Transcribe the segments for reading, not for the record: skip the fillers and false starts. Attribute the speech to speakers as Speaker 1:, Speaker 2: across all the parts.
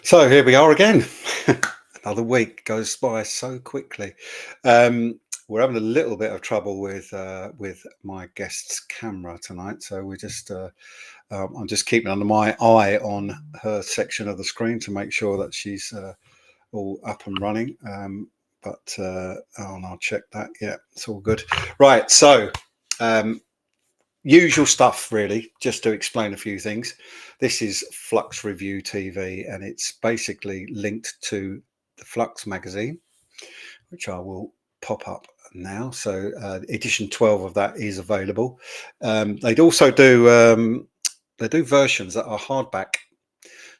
Speaker 1: So here we are again. Another week goes by so quickly. We're having a little bit of trouble with my guest's camera tonight, so I'm just keeping under my eye on her section of the screen to make sure that she's all up and running. And I'll check that. Yeah, it's all good. Right. So. Usual stuff, really, just to explain a few things. This is Flux Review TV, and it's basically linked to the Flux magazine, which I will pop up now. So edition 12 of that is available. They'd also do they do versions that are hardback,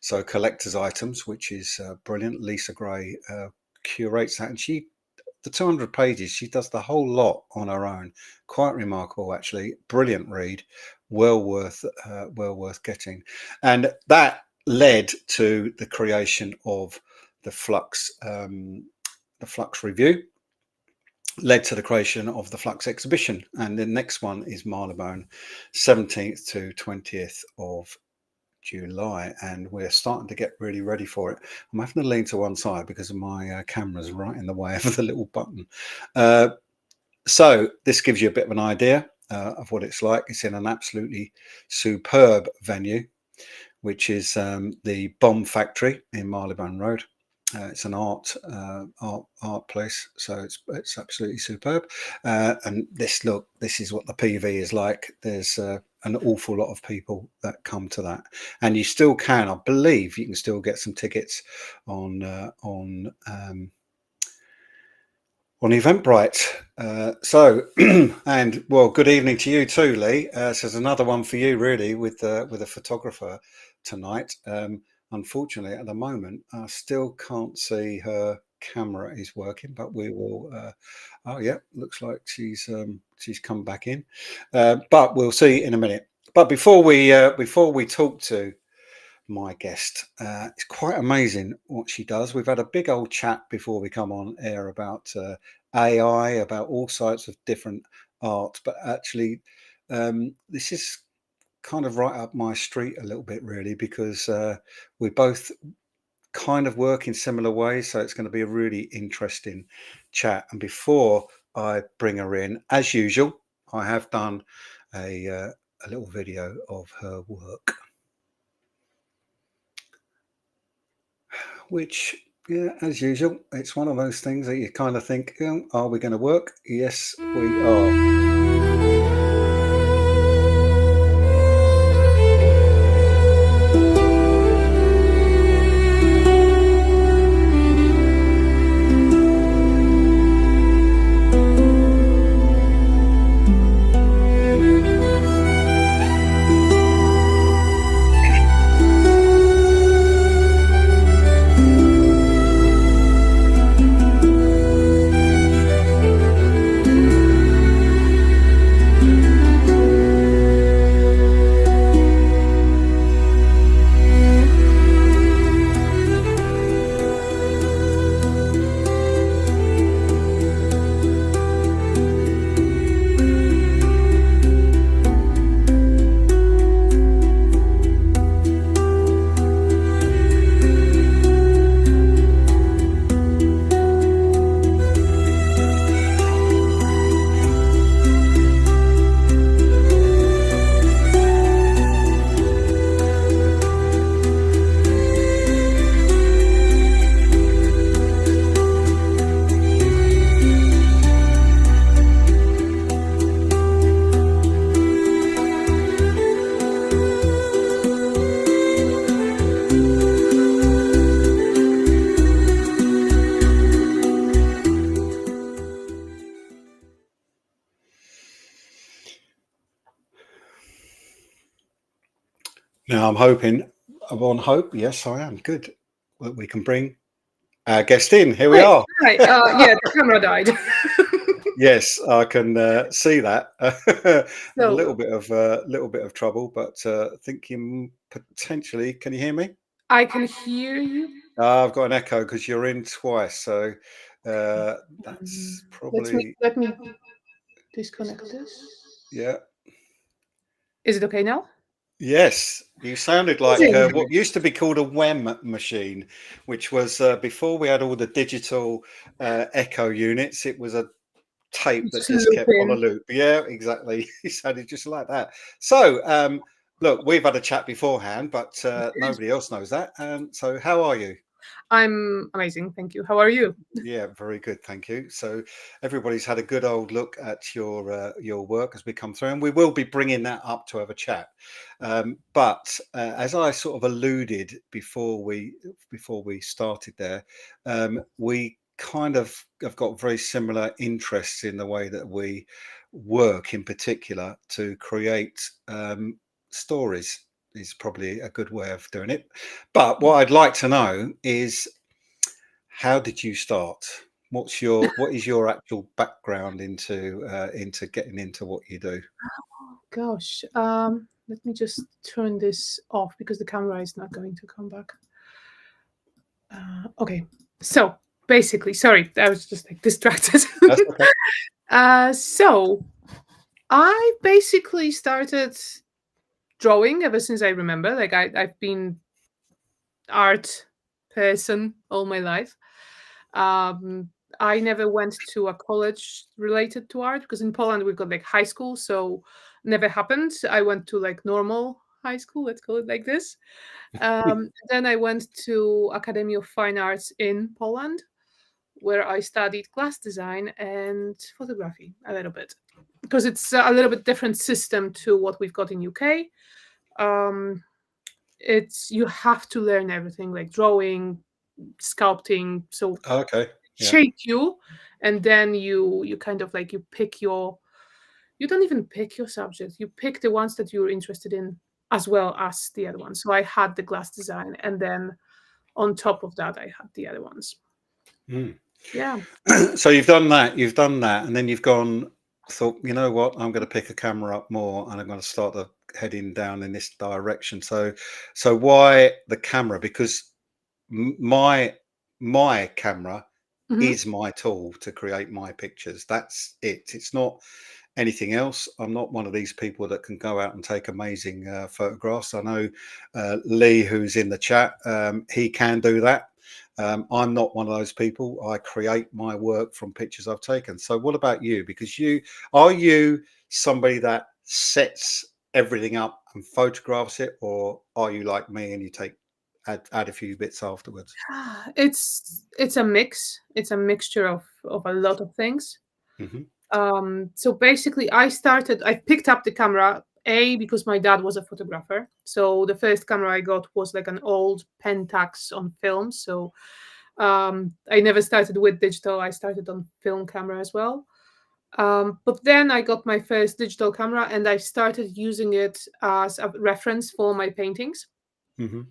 Speaker 1: so collector's items, which is brilliant. Lisa Gray curates that, and the 200 pages, she does the whole lot on her own. Quite remarkable, actually. Brilliant read, well worth getting. And that led to the creation of the Flux Review, led to the creation of the Flux exhibition. And the next one is Marylebone, 17th to 20th of July, and we're starting to get really ready for it. I'm having to lean to one side because my camera's right in the way of the little button. So this gives you a bit of an idea of what it's like. It's in an absolutely superb venue, which is the Bomb Factory in Marylebone Road. It's an art place, so it's absolutely superb. And this is what the PV is like. There's an awful lot of people that come to that, and you still can, I believe, you can still get some tickets on Eventbrite. So, and well, good evening to you too, Lee. So there's another one for you, really, with a photographer tonight. Unfortunately, at the moment, I still can't see her camera is working, but we will. Oh, yeah, looks like she's come back in, but we'll see in a minute. But before we talk to my guest, it's quite amazing what she does. We've had a big old chat before we come on air about AI, about all sorts of different art, but actually, this is kind of right up my street a little bit, really, because we both kind of work in similar ways, so it's going to be a really interesting chat. And before I bring her in, as usual, I have done a little video of her work, which, yeah, as usual, it's one of those things that you kind of think, are we going to work? Yes, we are. Now I'm on hope. Yes, I am. Good. Well, we can bring our guest in. Here we are.
Speaker 2: Hi. Yeah, the camera died.
Speaker 1: Yes, I can see that. A little bit of trouble, but thinking potentially. Can you hear me?
Speaker 2: I can hear you.
Speaker 1: I've got an echo because you're in twice, so that's probably.
Speaker 2: Let me disconnect this.
Speaker 1: Yeah.
Speaker 2: Is it okay now?
Speaker 1: Yes, you sounded like
Speaker 2: Amazing.
Speaker 1: what used to be called a WEM machine, which was before we had all the digital echo units. It was a tape that
Speaker 2: Just
Speaker 1: just kept on a
Speaker 2: looping.
Speaker 1: loop. Yeah, exactly. You sounded just like that. So, look, we've had a chat beforehand, but nobody else knows that. So, how are you?
Speaker 2: I'm amazing. Thank you. How are you?
Speaker 1: Yeah, very good, thank you. So everybody's had a good old look at your work as we come through, and we will be bringing that up to have a chat. But as I sort of alluded before we started there, we kind of have got very similar interests in the way that we work, in particular, to create stories. Is probably a good way of doing it. But what I'd like to know is, how did you start? What is your actual background into getting into what you do?
Speaker 2: Oh, gosh. Let me just turn this off because the camera is not going to come back. Okay. So basically, sorry, I was just like distracted.
Speaker 1: That's okay.
Speaker 2: So I basically started drawing ever since I remember. Like I've been art person all my life. Um, I never went to a college related to art because in Poland we've got like high school, so never happened. I went to like normal high school, let's call it like this. Then I went to Academy of Fine Arts in Poland, where I studied glass design and photography a little bit because it's a little bit different system to what we've got in UK. Um, it's you have to learn everything like drawing, sculpting, so
Speaker 1: Okay. Yeah.
Speaker 2: shape you, and then you kind of like you pick your you don't even pick your subject, you pick the ones that you're interested in as well as the other ones. So I had the glass design, and then on top of that I had the other ones.
Speaker 1: Mm.
Speaker 2: Yeah.
Speaker 1: So you've done that, and then you've gone, thought, you know what, I'm going to pick a camera up more, and I'm going to start heading down in this direction. So why the camera? Because my camera
Speaker 2: Hmm.
Speaker 1: is my tool to create my pictures. That's it. It's not anything else. I'm not one of these people that can go out and take amazing photographs. I know Lee, who's in the chat, he can do that. I'm not one of those people. I create my work from pictures I've taken. So, what about you? Because are you somebody that sets everything up and photographs it, or are you like me and you add a few bits afterwards?
Speaker 2: It's a mix. It's a mixture of a lot of things.
Speaker 1: Hmm.
Speaker 2: So basically, I picked up the camera A because my dad was a photographer. So the first camera I got was like an old Pentax on film. So I never started with digital. I started on film camera as well. But then I got my first digital camera and I started using it as a reference for my paintings.
Speaker 1: Hmm.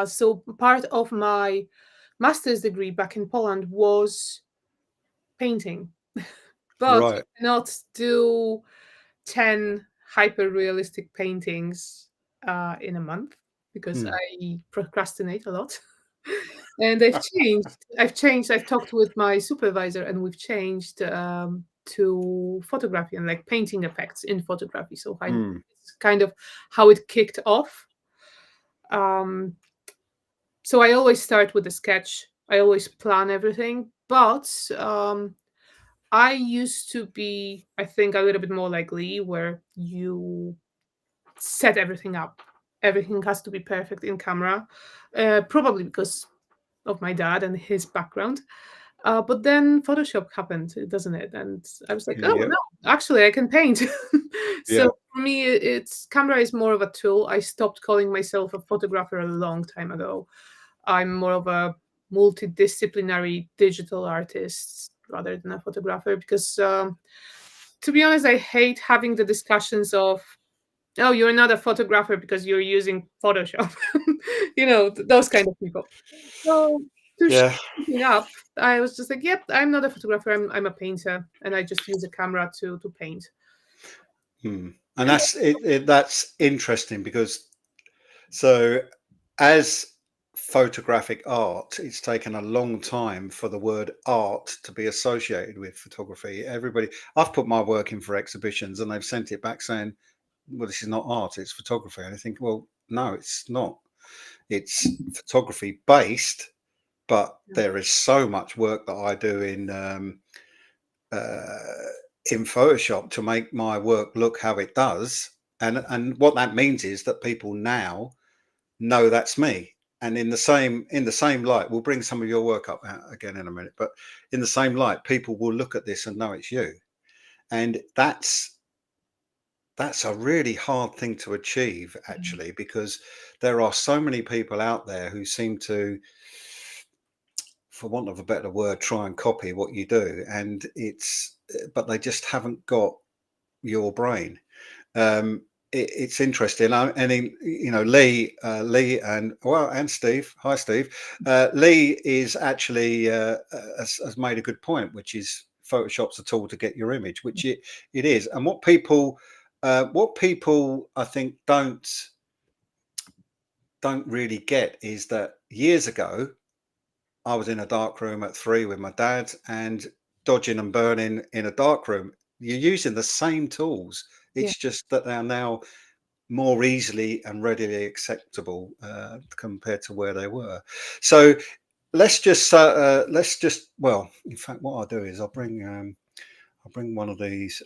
Speaker 2: So part of my master's degree back in Poland was painting, but you
Speaker 1: Right.
Speaker 2: cannot do 10 hyper realistic paintings in a month because
Speaker 1: Mm.
Speaker 2: I procrastinate a lot. And I've changed. I've talked with my supervisor and we've changed to photography and like painting effects in photography. So
Speaker 1: Mm.
Speaker 2: it's kind of how it kicked off. Um, so I always start with a sketch. I always plan everything, but I used to be, I think, a little bit more like Lee, where you set everything up. Everything has to be perfect in camera, probably because of my dad and his background. But then Photoshop happened, doesn't it? And I was like, oh
Speaker 1: Yeah.
Speaker 2: no, actually, I can paint. So
Speaker 1: Yeah.
Speaker 2: for me, it's camera is more of a tool. I stopped calling myself a photographer a long time ago. I'm more of a multidisciplinary digital artist rather than a photographer because, to be honest, I hate having the discussions of, oh, you're not a photographer because you're using Photoshop. Those kind of people. So to shut
Speaker 1: Yeah.
Speaker 2: everything up, I was just like, yep, I'm not a photographer. I'm a painter, and I just use a camera to paint.
Speaker 1: Hmm. And that's interesting because, so, as photographic art, it's taken a long time for the word art to be associated with photography. I've put my work in for exhibitions and they've sent it back saying, well, this is not art, it's photography. And I think, well, no, it's not. It's photography based, but
Speaker 2: Yeah.
Speaker 1: there is so much work that I do uh, in Photoshop to make my work look how it does. And what that means is that people now know that's me. And in the same light, we'll bring some of your work up again in a minute. But in the same light, people will look at this and know it's you. And that's a really hard thing to achieve,
Speaker 2: Mm.
Speaker 1: actually, because there are so many people out there who seem to, for want of a better word, try and copy what you do, and but they just haven't got your brain. It's interesting, and Lee and Steve. Hi, Steve. Lee is actually has made a good point, which is Photoshop's a tool to get your image, which it is. And what people I think don't really get is that years ago I was in a dark room at 3 with my dad and dodging and burning in a dark room. You're using the same tools.
Speaker 2: Yeah.
Speaker 1: It's just that they're now more easily and readily acceptable compared to where they were. So well, in fact, what I'll do is I'll bring one of these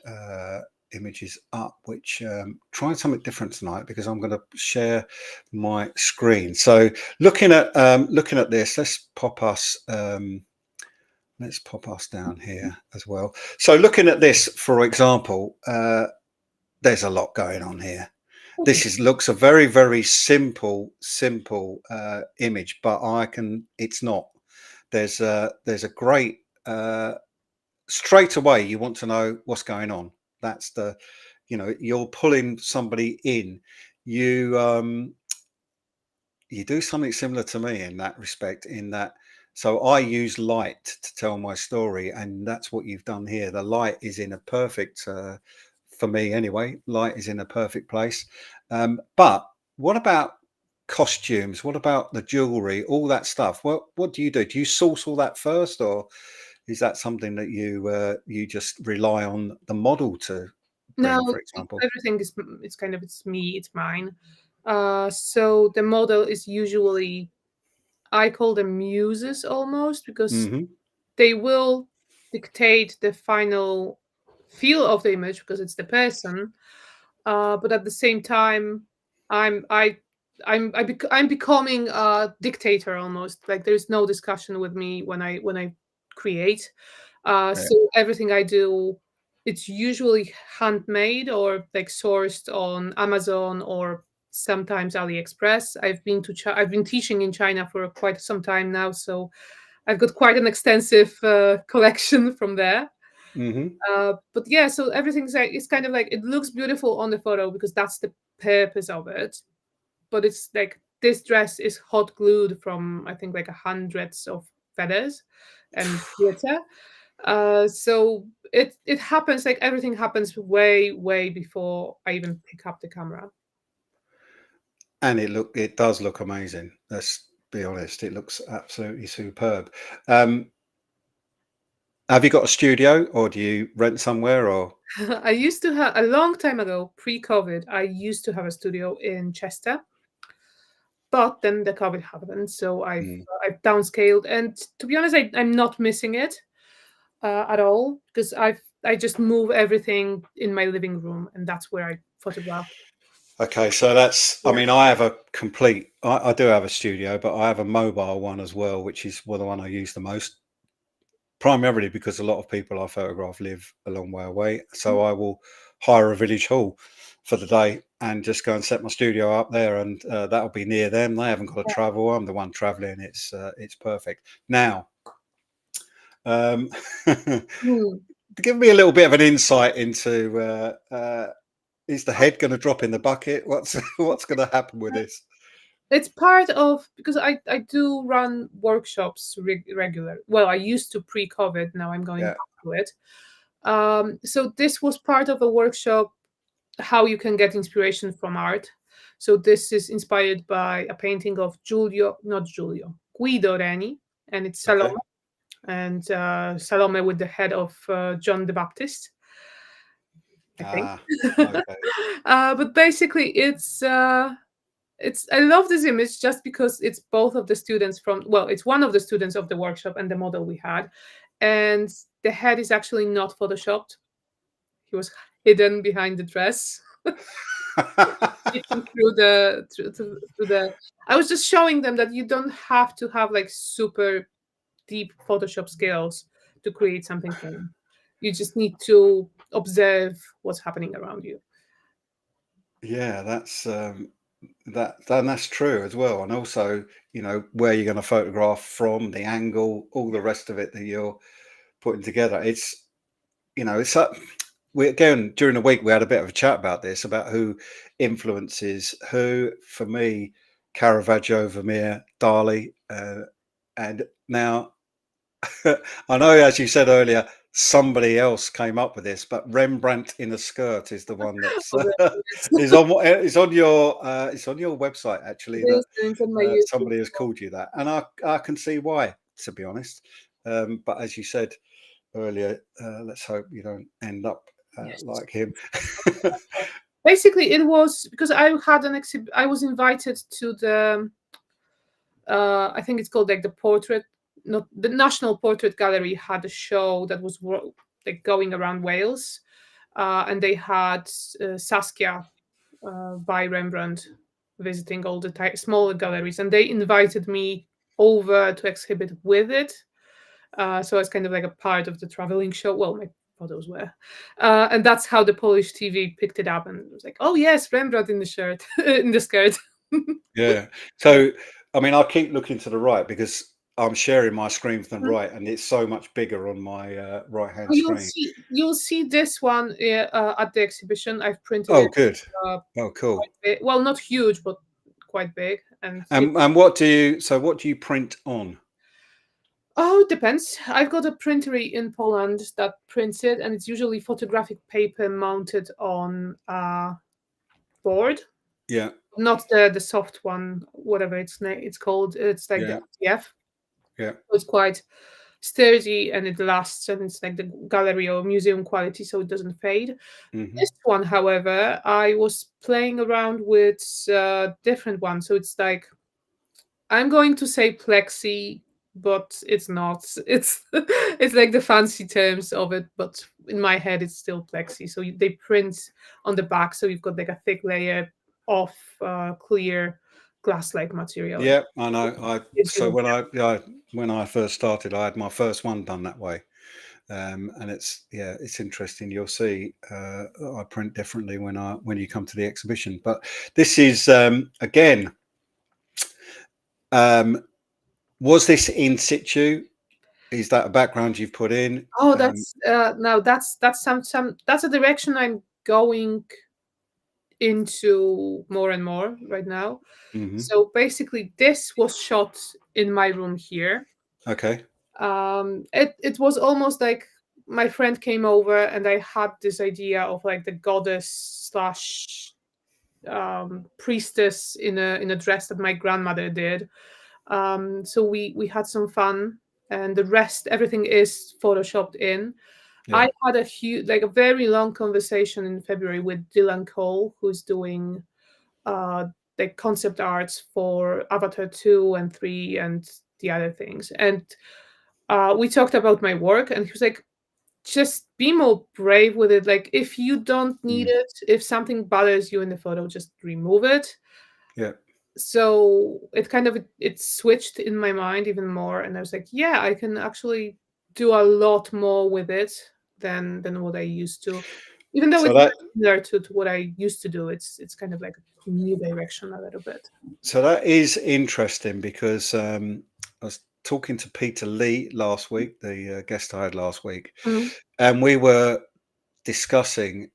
Speaker 1: images up, which trying something different tonight because I'm going to share my screen. So looking at this, let's pop us down here as well. So looking at this, for example, there's a lot going on here.
Speaker 2: Okay.
Speaker 1: This looks a very, very simple image, but it's not. There's a great straight away you want to know what's going on. That's you're pulling somebody in. You you do something similar to me in that respect, in that so I use light to tell my story, and that's what you've done here. The light is in a perfect for me anyway, light is in a perfect place. But what about costumes? What about the jewelry, all that stuff? What do you do? Do you source all that first, or is that something that you just rely on the model to
Speaker 2: No,
Speaker 1: bring, for example?
Speaker 2: everything is it's kind of it's me, it's mine. So the model is usually I call them muses almost because
Speaker 1: Hmm.
Speaker 2: they will dictate the final feel of the image because it's the person. But at the same time, I'm I I'm becoming a dictator almost. Like there's no discussion with me when I create.
Speaker 1: Yeah.
Speaker 2: So everything I do, it's usually handmade or like sourced on Amazon or sometimes AliExpress. I've been teaching in China for quite some time now, so I've got quite an extensive collection from there.
Speaker 1: Hmm.
Speaker 2: But yeah, so everything's like it's kind of like it looks beautiful on the photo because that's the purpose of it. But it's like this dress is hot glued from I think like hundreds of feathers and glitter. So it happens like everything happens way before I even pick up the camera.
Speaker 1: And it does look amazing. Let's be honest, it looks absolutely superb. Um, have you got a studio, or do you rent somewhere, or?
Speaker 2: I used to have a long time ago, pre-COVID. I used to have a studio in Chester, but then the COVID happened, so
Speaker 1: Mm.
Speaker 2: I've downscaled. And to be honest, I'm not missing it at all because I just move everything in my living room, and that's where I photograph.
Speaker 1: Okay, so I
Speaker 2: Yeah,
Speaker 1: mean, I have a complete, I do have a studio, but I have a mobile one as well, which is the one I use the most, primarily because a lot of people I photograph live a long way away. So I will hire a village hall for the day and just go and set my studio up there, and that'll be near them. They haven't got to travel. I'm the one traveling. It's perfect. Now, um,
Speaker 2: Hmm.
Speaker 1: give me a little bit of an insight into is the head going to drop in the bucket? What's going to happen with this?
Speaker 2: It's part of because I do run workshops regular. Well, I used to pre-COVID. Now I'm going
Speaker 1: Yeah.
Speaker 2: back to it. So this was part of a workshop how you can get inspiration from art. So this is inspired by a painting of Guido Reni, and it's
Speaker 1: Okay.
Speaker 2: Salome, and Salome with the head of John the Baptist. I think.
Speaker 1: Okay.
Speaker 2: But basically, it's I love this image just because it's both of the students from well, it's one of the students of the workshop and the model we had, and the head is actually not photoshopped. He was hidden behind the dress, peeking through the. I was just showing them that you don't have to have like super deep Photoshop skills to create something clean. You just need to observe what's happening around you.
Speaker 1: Yeah, that's true as well. And also, where you're going to photograph from, the angle, all the rest of it that you're putting together. It's we again during the week we had a bit of a chat about this, about who influences who. For me, Caravaggio, Vermeer, Dali, and now I know, as you said earlier, somebody else came up with this, but Rembrandt in a skirt is the one that's is on your website actually, that
Speaker 2: It's on my YouTube.
Speaker 1: somebody has called you that, and I can see why, to be honest. But as you said earlier, let's hope you don't end up
Speaker 2: Yes.
Speaker 1: like him.
Speaker 2: Basically, it was because I had an I was invited to the I think it's called like the portrait, not the National Portrait Gallery had a show that was like going around Wales, and they had Saskia by Rembrandt visiting all the smaller galleries, and they invited me over to exhibit with it. So it's kind of like a part of the traveling show. Well, my photos were, and that's how the Polish TV picked it up, and it was like, oh yes, Rembrandt in the shirt, in the skirt.
Speaker 1: Yeah. So, I mean, I'll keep looking to the right because I'm sharing my screen from the right, and it's so much bigger on my right-hand screen.
Speaker 2: You'll see this one at the exhibition. I've printed
Speaker 1: Oh,
Speaker 2: it
Speaker 1: good.
Speaker 2: uh,
Speaker 1: Oh, cool.
Speaker 2: quite big. Well, not huge, but quite big. And
Speaker 1: And what do you print on?
Speaker 2: oh, it depends. I've got a printery in Poland that prints it, and it's usually photographic paper mounted on a board,
Speaker 1: Yeah.
Speaker 2: not the soft one, whatever it's called. It's like the
Speaker 1: Yeah.
Speaker 2: RTF.
Speaker 1: Yeah.
Speaker 2: So it's quite sturdy and it lasts, and it's like the gallery or museum quality, so it doesn't fade.
Speaker 1: Hmm.
Speaker 2: This one, however, I was playing around with different ones. So it's like, I'm going to say plexi, but it's not. It's it's like the fancy terms of it, but in my head it's still plexi. So they print on the back, so you've got like a thick layer of clear glass-like material.
Speaker 1: Yeah, I know.
Speaker 2: Gives
Speaker 1: So
Speaker 2: you
Speaker 1: when I first started, I had my first one done that way, and it's interesting. You'll see, I print differently when you come to the exhibition. But this is again. Was this in situ? Is that a background you've put in?
Speaker 2: Oh, that's now that's some that's a direction I'm going into more and more right now.
Speaker 1: Mhm.
Speaker 2: So basically, this was shot in my room here.
Speaker 1: Okay.
Speaker 2: It was almost like my friend came over and I had this idea of like the goddess slash priestess in a dress that my grandmother did. So we had some fun, and the rest everything is photoshopped in.
Speaker 1: Yeah.
Speaker 2: I had a huge, like a very long conversation in February with Dylan Cole, who's doing uh, the concept arts for Avatar 2 and 3 and the other things. And we talked about my work, and he was like, just be more brave with it. Like, if you don't need
Speaker 1: Mm.
Speaker 2: it, if something bothers you in the photo, just remove it.
Speaker 1: Yeah.
Speaker 2: So it kind of it switched in my mind even more, and I was like, yeah, I can actually do a lot more with it than what I used to. Even though
Speaker 1: So
Speaker 2: it's
Speaker 1: that
Speaker 2: similar to what I used to do, it's kind of like a new direction a little bit.
Speaker 1: so that is interesting because I was talking to Peter Lee last week, the guest I had last week,
Speaker 2: Mhm.
Speaker 1: and we were discussing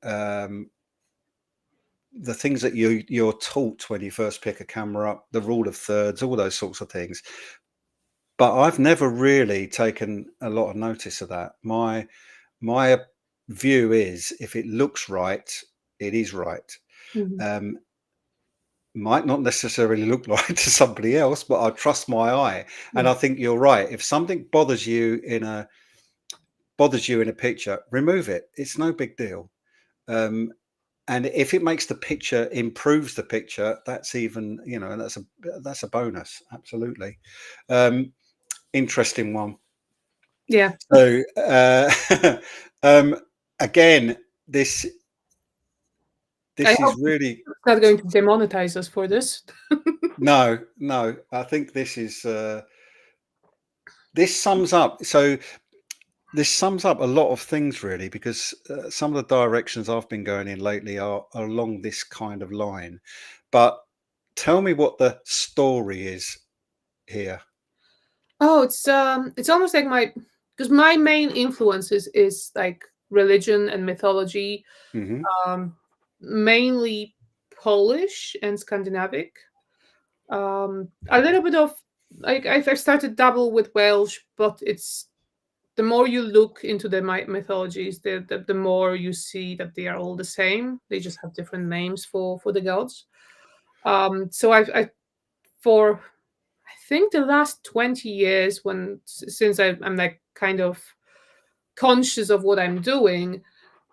Speaker 1: the things that you're taught when you first pick a camera up, the rule of thirds, all those sorts of things. But I've never really taken a lot of notice of that. My view is, if it looks right, it is right.
Speaker 2: Mhm.
Speaker 1: Um, might not necessarily look right to somebody else, but I trust my eye. And
Speaker 2: Yeah.
Speaker 1: I think you're right. If something bothers you in a picture, remove it. It's no big deal. And if it makes the picture, improves the picture, that's even, that's a bonus. Absolutely. Interesting one.
Speaker 2: Yeah.
Speaker 1: So again, this
Speaker 2: I
Speaker 1: is
Speaker 2: hope
Speaker 1: really
Speaker 2: it's not going to demonetize us for this.
Speaker 1: no. I think this sums up. So this sums up a lot of things really, because some of the directions I've been going in lately are along this kind of line. But tell me what the story is here.
Speaker 2: Oh, it's almost like because my main influences is like religion and mythology,
Speaker 1: Hmm.
Speaker 2: um, mainly Polish and Scandinavic. A little bit of like I've started dabble with Welsh, but it's the more you look into the mythologies, the more you see that they are all the same. They just have different names for the gods. So I for I think the last 20 years, since I'm like kind of conscious of what I'm doing,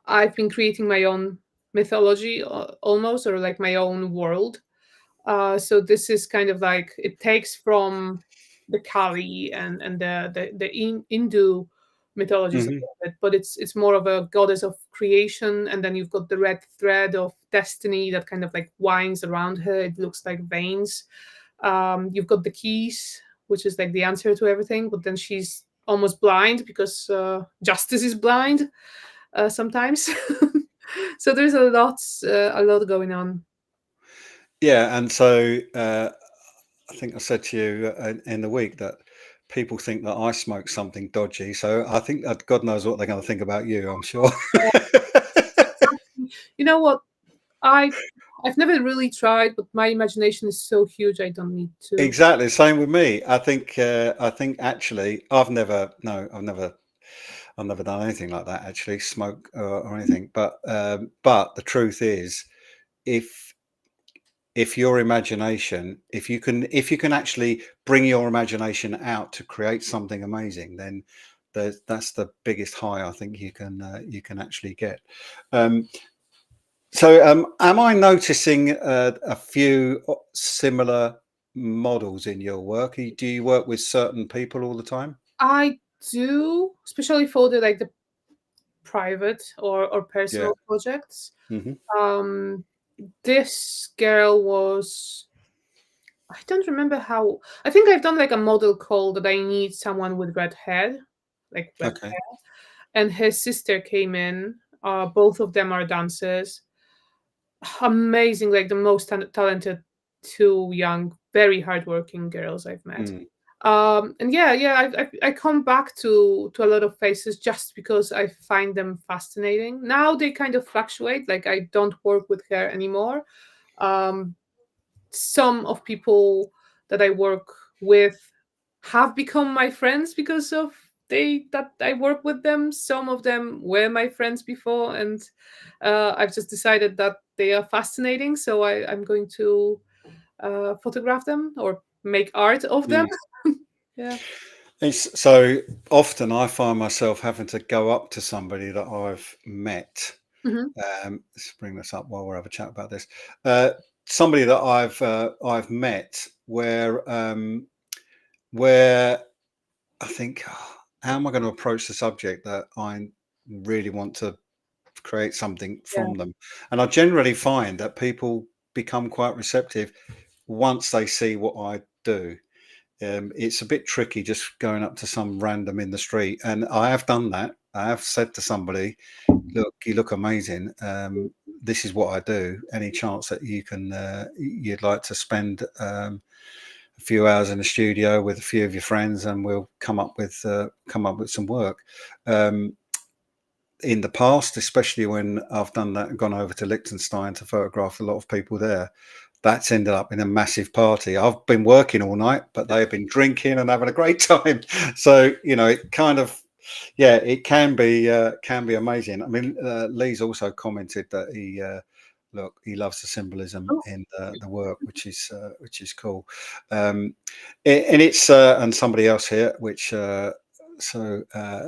Speaker 2: I've been creating my own mythology, almost, or like my own world. So this is kind of like it takes from the Kali and the Hindu mythologies a
Speaker 1: Hmm.
Speaker 2: little bit, but it's more of a goddess of creation, and then you've got the red thread of destiny that kind of like winds around her. It looks like veins. You've got the keys, which is like the answer to everything, but then she's almost blind because justice is blind sometimes. So there's a lot going on.
Speaker 1: Yeah, and so I think I said to you in the week that people think that I smoke something dodgy. So I think that God knows what they're going to think about you, I'm sure.
Speaker 2: You know what? I I've never really tried, but my imagination is so huge. I don't need to.
Speaker 1: Exactly, same with me. I think actually I've never done anything like that, actually, smoke or anything. But the truth is, if your imagination, if you can actually bring your imagination out to create something amazing, then that's the biggest high I think you can actually get. Um, am I noticing a few similar models in your work? Do you work with certain people all the time?
Speaker 2: I do, especially for the private or
Speaker 1: Yeah.
Speaker 2: personal projects.
Speaker 1: Hmm.
Speaker 2: Um, this girl was. I don't remember how. I think I've done like a model call that I need someone with red hair, like red
Speaker 1: Okay.
Speaker 2: hair, and his sister came in. Both of them are dancers. Amazing, like the most talented two young, very hardworking girls I've met.
Speaker 1: Mm.
Speaker 2: And I come back to a lot of faces just because I find them fascinating. Now they kind of fluctuate. Like I don't work with her anymore. Um, some of people that I work with have become my friends because of they that I work with them. Some of them were my friends before, and I've just decided that they are fascinating. So I'm going to photograph them or make art of them.
Speaker 1: Mm.
Speaker 2: Yeah.
Speaker 1: It's so often I find myself having to go up to somebody that I've met.
Speaker 2: Hmm.
Speaker 1: Let's bring this up while we're having a chat about this. Uh, Somebody that I've met where I think, "Oh, how am I going to approach the subject that I really want to create something
Speaker 2: Yeah.
Speaker 1: from them?" And I generally find that people become quite receptive once they see what I do. It's a bit tricky just going up to some random in the street, and I have done that. I have said to somebody, "Look, you look amazing. This is what I do. Any chance that you'd like to spend a few hours in the studio with a few of your friends, and we'll come up with some work." Um, in the past, especially when I've done that, gone over to Liechtenstein to photograph a lot of people there, that's ended up in a massive party. I've been working all night, but they've been drinking and having a great time. So it kind of, yeah, it can be amazing. I mean, Lee's also commented that he loves the symbolism
Speaker 2: Oh,
Speaker 1: in the work, which is cool. And it's and somebody else here, which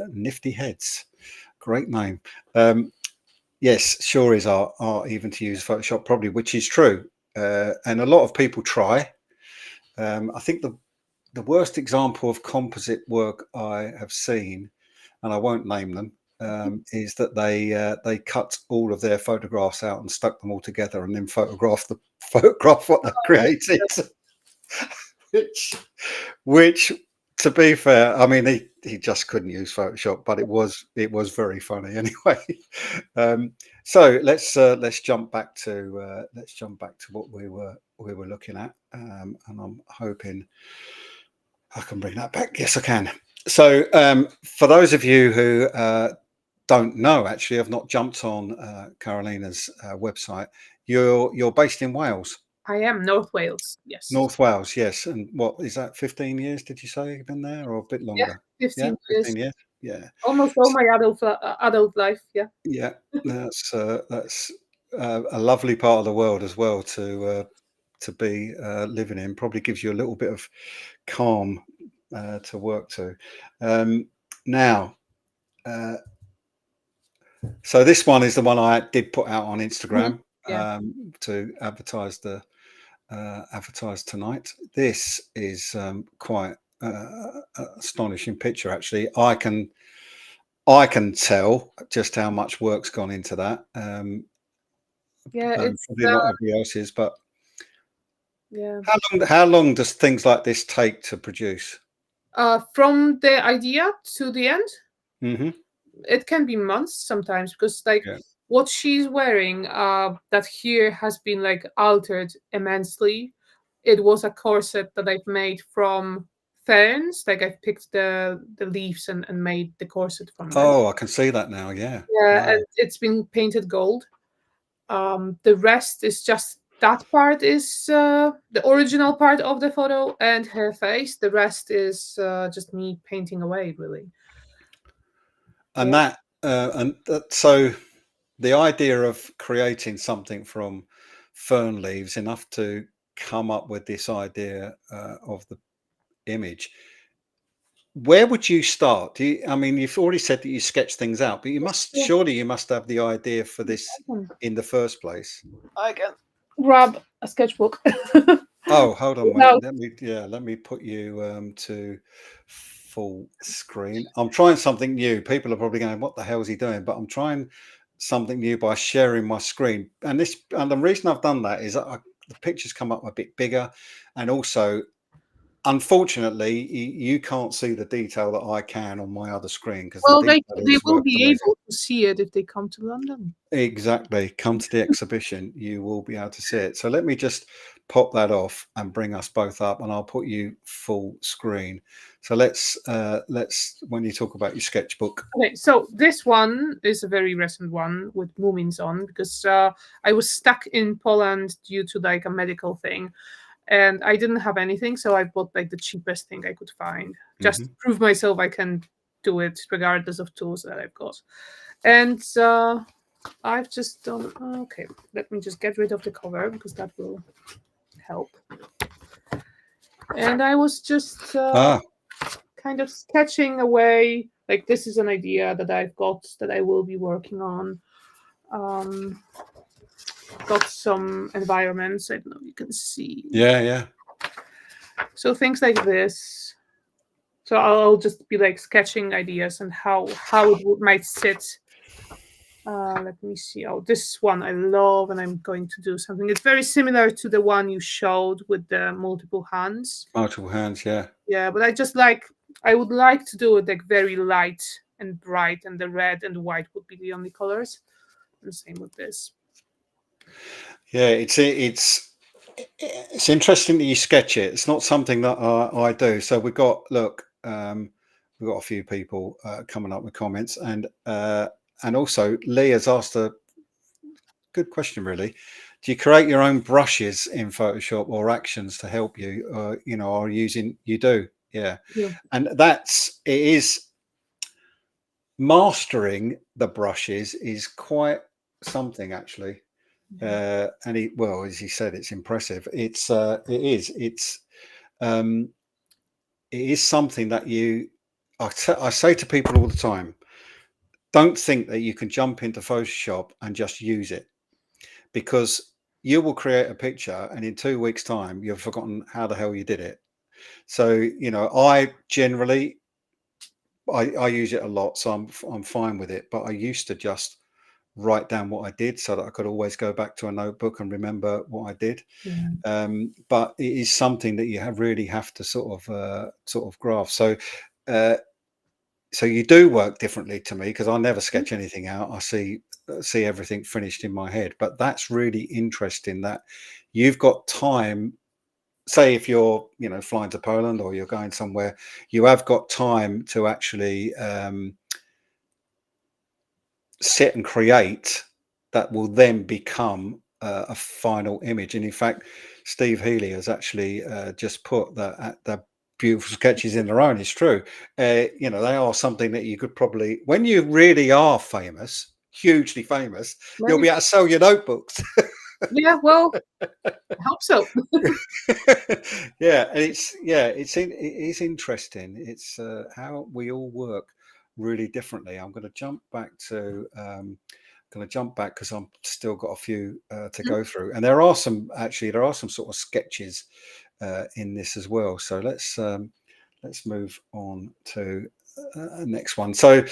Speaker 1: Nifty Heads, great name. Um, Yes, sure is art even to use Photoshop, probably, which is true. And a lot of people try. I think the worst example of composite work I have seen, and I won't name them, is that they cut all of their photographs out and stuck them all together, and then photograph what they created. which, which, to be fair, I mean he just couldn't use Photoshop, but it was very funny anyway. So let's jump back to what we were looking at, and I'm hoping I can bring that back. Yes, I can. So, for those of you who don't know, actually, I've not jumped on Karolina's website. You're based in Wales,
Speaker 2: I am North Wales. Yes.
Speaker 1: North Wales, yes. And what is that? 15 years? Did you say you've been there, or a bit
Speaker 2: Yeah,
Speaker 1: longer? Yeah,
Speaker 2: 15 years.
Speaker 1: 15 years. Yeah,
Speaker 2: Almost all my adult life. Yeah.
Speaker 1: yeah. That's a lovely part of the world as well to be living in. Probably gives you a little bit of calm to work to. Now, uh, so this one is the one I did put out on
Speaker 2: Mhm.
Speaker 1: Instagram
Speaker 2: Yeah.
Speaker 1: to advertise tonight. This is quite astonishing picture. Actually, I can tell just how much work's gone into that.
Speaker 2: Yeah. It's
Speaker 1: Probably not everybody else's, but
Speaker 2: yeah.
Speaker 1: how long does things like this take to produce?
Speaker 2: From the idea to the end,
Speaker 1: Hmm.
Speaker 2: it can be months sometimes because like
Speaker 1: Yeah.
Speaker 2: what she's wearing, that here has been like altered immensely. It was a corset that I've made from ferns. Like I've picked the leaves and made the corset from them.
Speaker 1: Oh, I can see that now. Yeah.
Speaker 2: Yeah,
Speaker 1: Wow.
Speaker 2: and it's been painted gold. The rest is just that part is the original part of the photo and her face. The rest is just me painting away, really.
Speaker 1: And
Speaker 2: Yeah.
Speaker 1: so the idea of creating something from fern leaves enough to come up with this idea of the image. Where would you start? I mean, you've already said that you sketch things out, but
Speaker 2: Yeah.
Speaker 1: you must have the idea for this in the first place.
Speaker 2: I can grab a sketchbook.
Speaker 1: Oh, hold on, wait.
Speaker 2: No.
Speaker 1: Let me put you to full screen. I'm trying something new. People are probably going, "What the hell is he doing?" But I'm trying something new by sharing my screen. And the reason I've done that is the pictures come up a bit bigger, and also, unfortunately, you can't see the detail that I can on my other screen because the
Speaker 2: Well,
Speaker 1: detail
Speaker 2: they
Speaker 1: is
Speaker 2: will
Speaker 1: worked
Speaker 2: be
Speaker 1: amazing.
Speaker 2: able to see it if they come to London.
Speaker 1: Exactly. Come to the exhibition, you will be able to see it. So let me just pop that off and bring us both up, and I'll put you full screen. So let's when you talk about your sketchbook.
Speaker 2: Okay, so this one is a very recent one with Moomins on because I was stuck in Poland due to like a medical thing, and I didn't have anything, so I bought like the cheapest thing I could find, just to
Speaker 1: Hmm.
Speaker 2: prove myself I can do it regardless of tools that I've got. And I've just done. Okay, let me just get rid of the cover because that will help. And I was just
Speaker 1: Ah,
Speaker 2: kind of sketching away. Like this is an idea that I've got that I will be working on. Um, got some environments. I don't know if you can see.
Speaker 1: yeah, yeah.
Speaker 2: So things like this. So I'll just be like sketching ideas and how it might sit. Let me see. Oh, this one I love, and I'm going to do something. It's very similar to the one you showed with the multiple hands.
Speaker 1: Multiple hands, yeah.
Speaker 2: Yeah, but I would like to do it like very light and bright, and the red and white would be the only colors. And same with this.
Speaker 1: Yeah, it's interesting that you sketch it. It's not something that I do. So we've got a few people coming up with comments, and also Lee has asked a good question, really. Do you create your own brushes in Photoshop or actions to help you? Or you do, yeah.
Speaker 2: Yeah.
Speaker 1: And it is mastering the brushes is quite something, actually. Well, as he said, it's impressive. Um, it is something that I say to people all the time. don't think that you can jump into Photoshop and just use it, because you will create a picture and in 2 weeks' time you've forgotten how the hell you did it. So, you know, I generally I use it a lot, so I'm fine with it. But I used to just write down what I did so that I could always go back to a notebook and remember what I did.
Speaker 2: Yeah.
Speaker 1: But it is something that you really have to sort of grasp. So uh, so you do work differently to me, because I never sketch anything out. I see everything finished in my head. But that's really interesting that you've got time. Say if you're, you know, flying to Poland or you're going somewhere, you have got time to actually sit and create that will then become a final image. And in fact, Steve Healy has actually just put that the beautiful sketches in their own. It's true. You know, they are something that you could probably, when you really are famous, hugely famous, you'll
Speaker 2: Maybe.
Speaker 1: be able to sell your notebooks.
Speaker 2: Yeah. Well, I hope so.
Speaker 1: Yeah, and it is interesting. It's how we all work really differently. I'm going to jump back to because I'm still got a few to
Speaker 2: Mhm.
Speaker 1: go through, and there are some sort of sketches in this as well. So let's move on to next one. So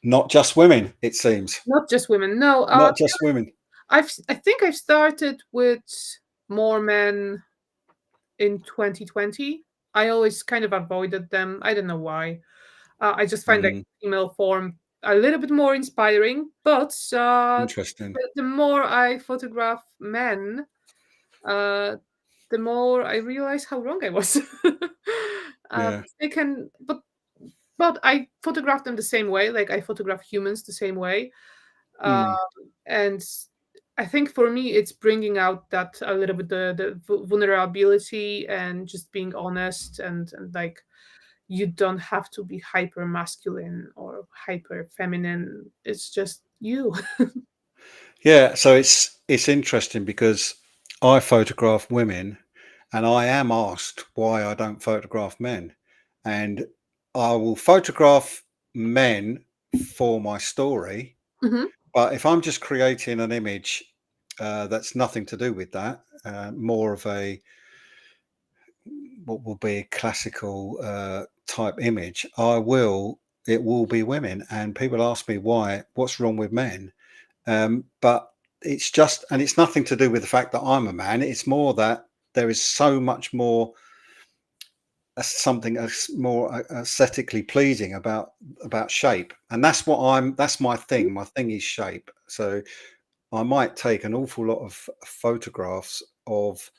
Speaker 1: not just women, it seems.
Speaker 2: Not just women. No.
Speaker 1: Not just women.
Speaker 2: I think I've started with more men in 2020. I always kind of avoided them. I don't know why. I just find like
Speaker 1: Mm,
Speaker 2: female form a little bit more inspiring. But
Speaker 1: interesting.
Speaker 2: the more I photograph men, uh, the more I realize how wrong I was.
Speaker 1: Yeah.
Speaker 2: They can, but I photograph them the same way. Like I photograph humans the same way.
Speaker 1: Mm.
Speaker 2: And I think for me, it's bringing out that a little bit the vulnerability and just being honest and like you don't have to be hyper masculine or hyper feminine. It's just you.
Speaker 1: Yeah, so it's interesting because I photograph women, and I am asked why I don't photograph men, and I will photograph men for my story.
Speaker 2: Mhm.
Speaker 1: But if I'm just creating an image that's nothing to do with that, more of a what will be a classical type image, it will be women, and people ask me why, what's wrong with men? But it's just, and it's nothing to do with the fact that I'm a man. It's more that there is so much more something more aesthetically pleasing about shape, and that's my thing. My thing is shape. So I might take an awful lot of photographs of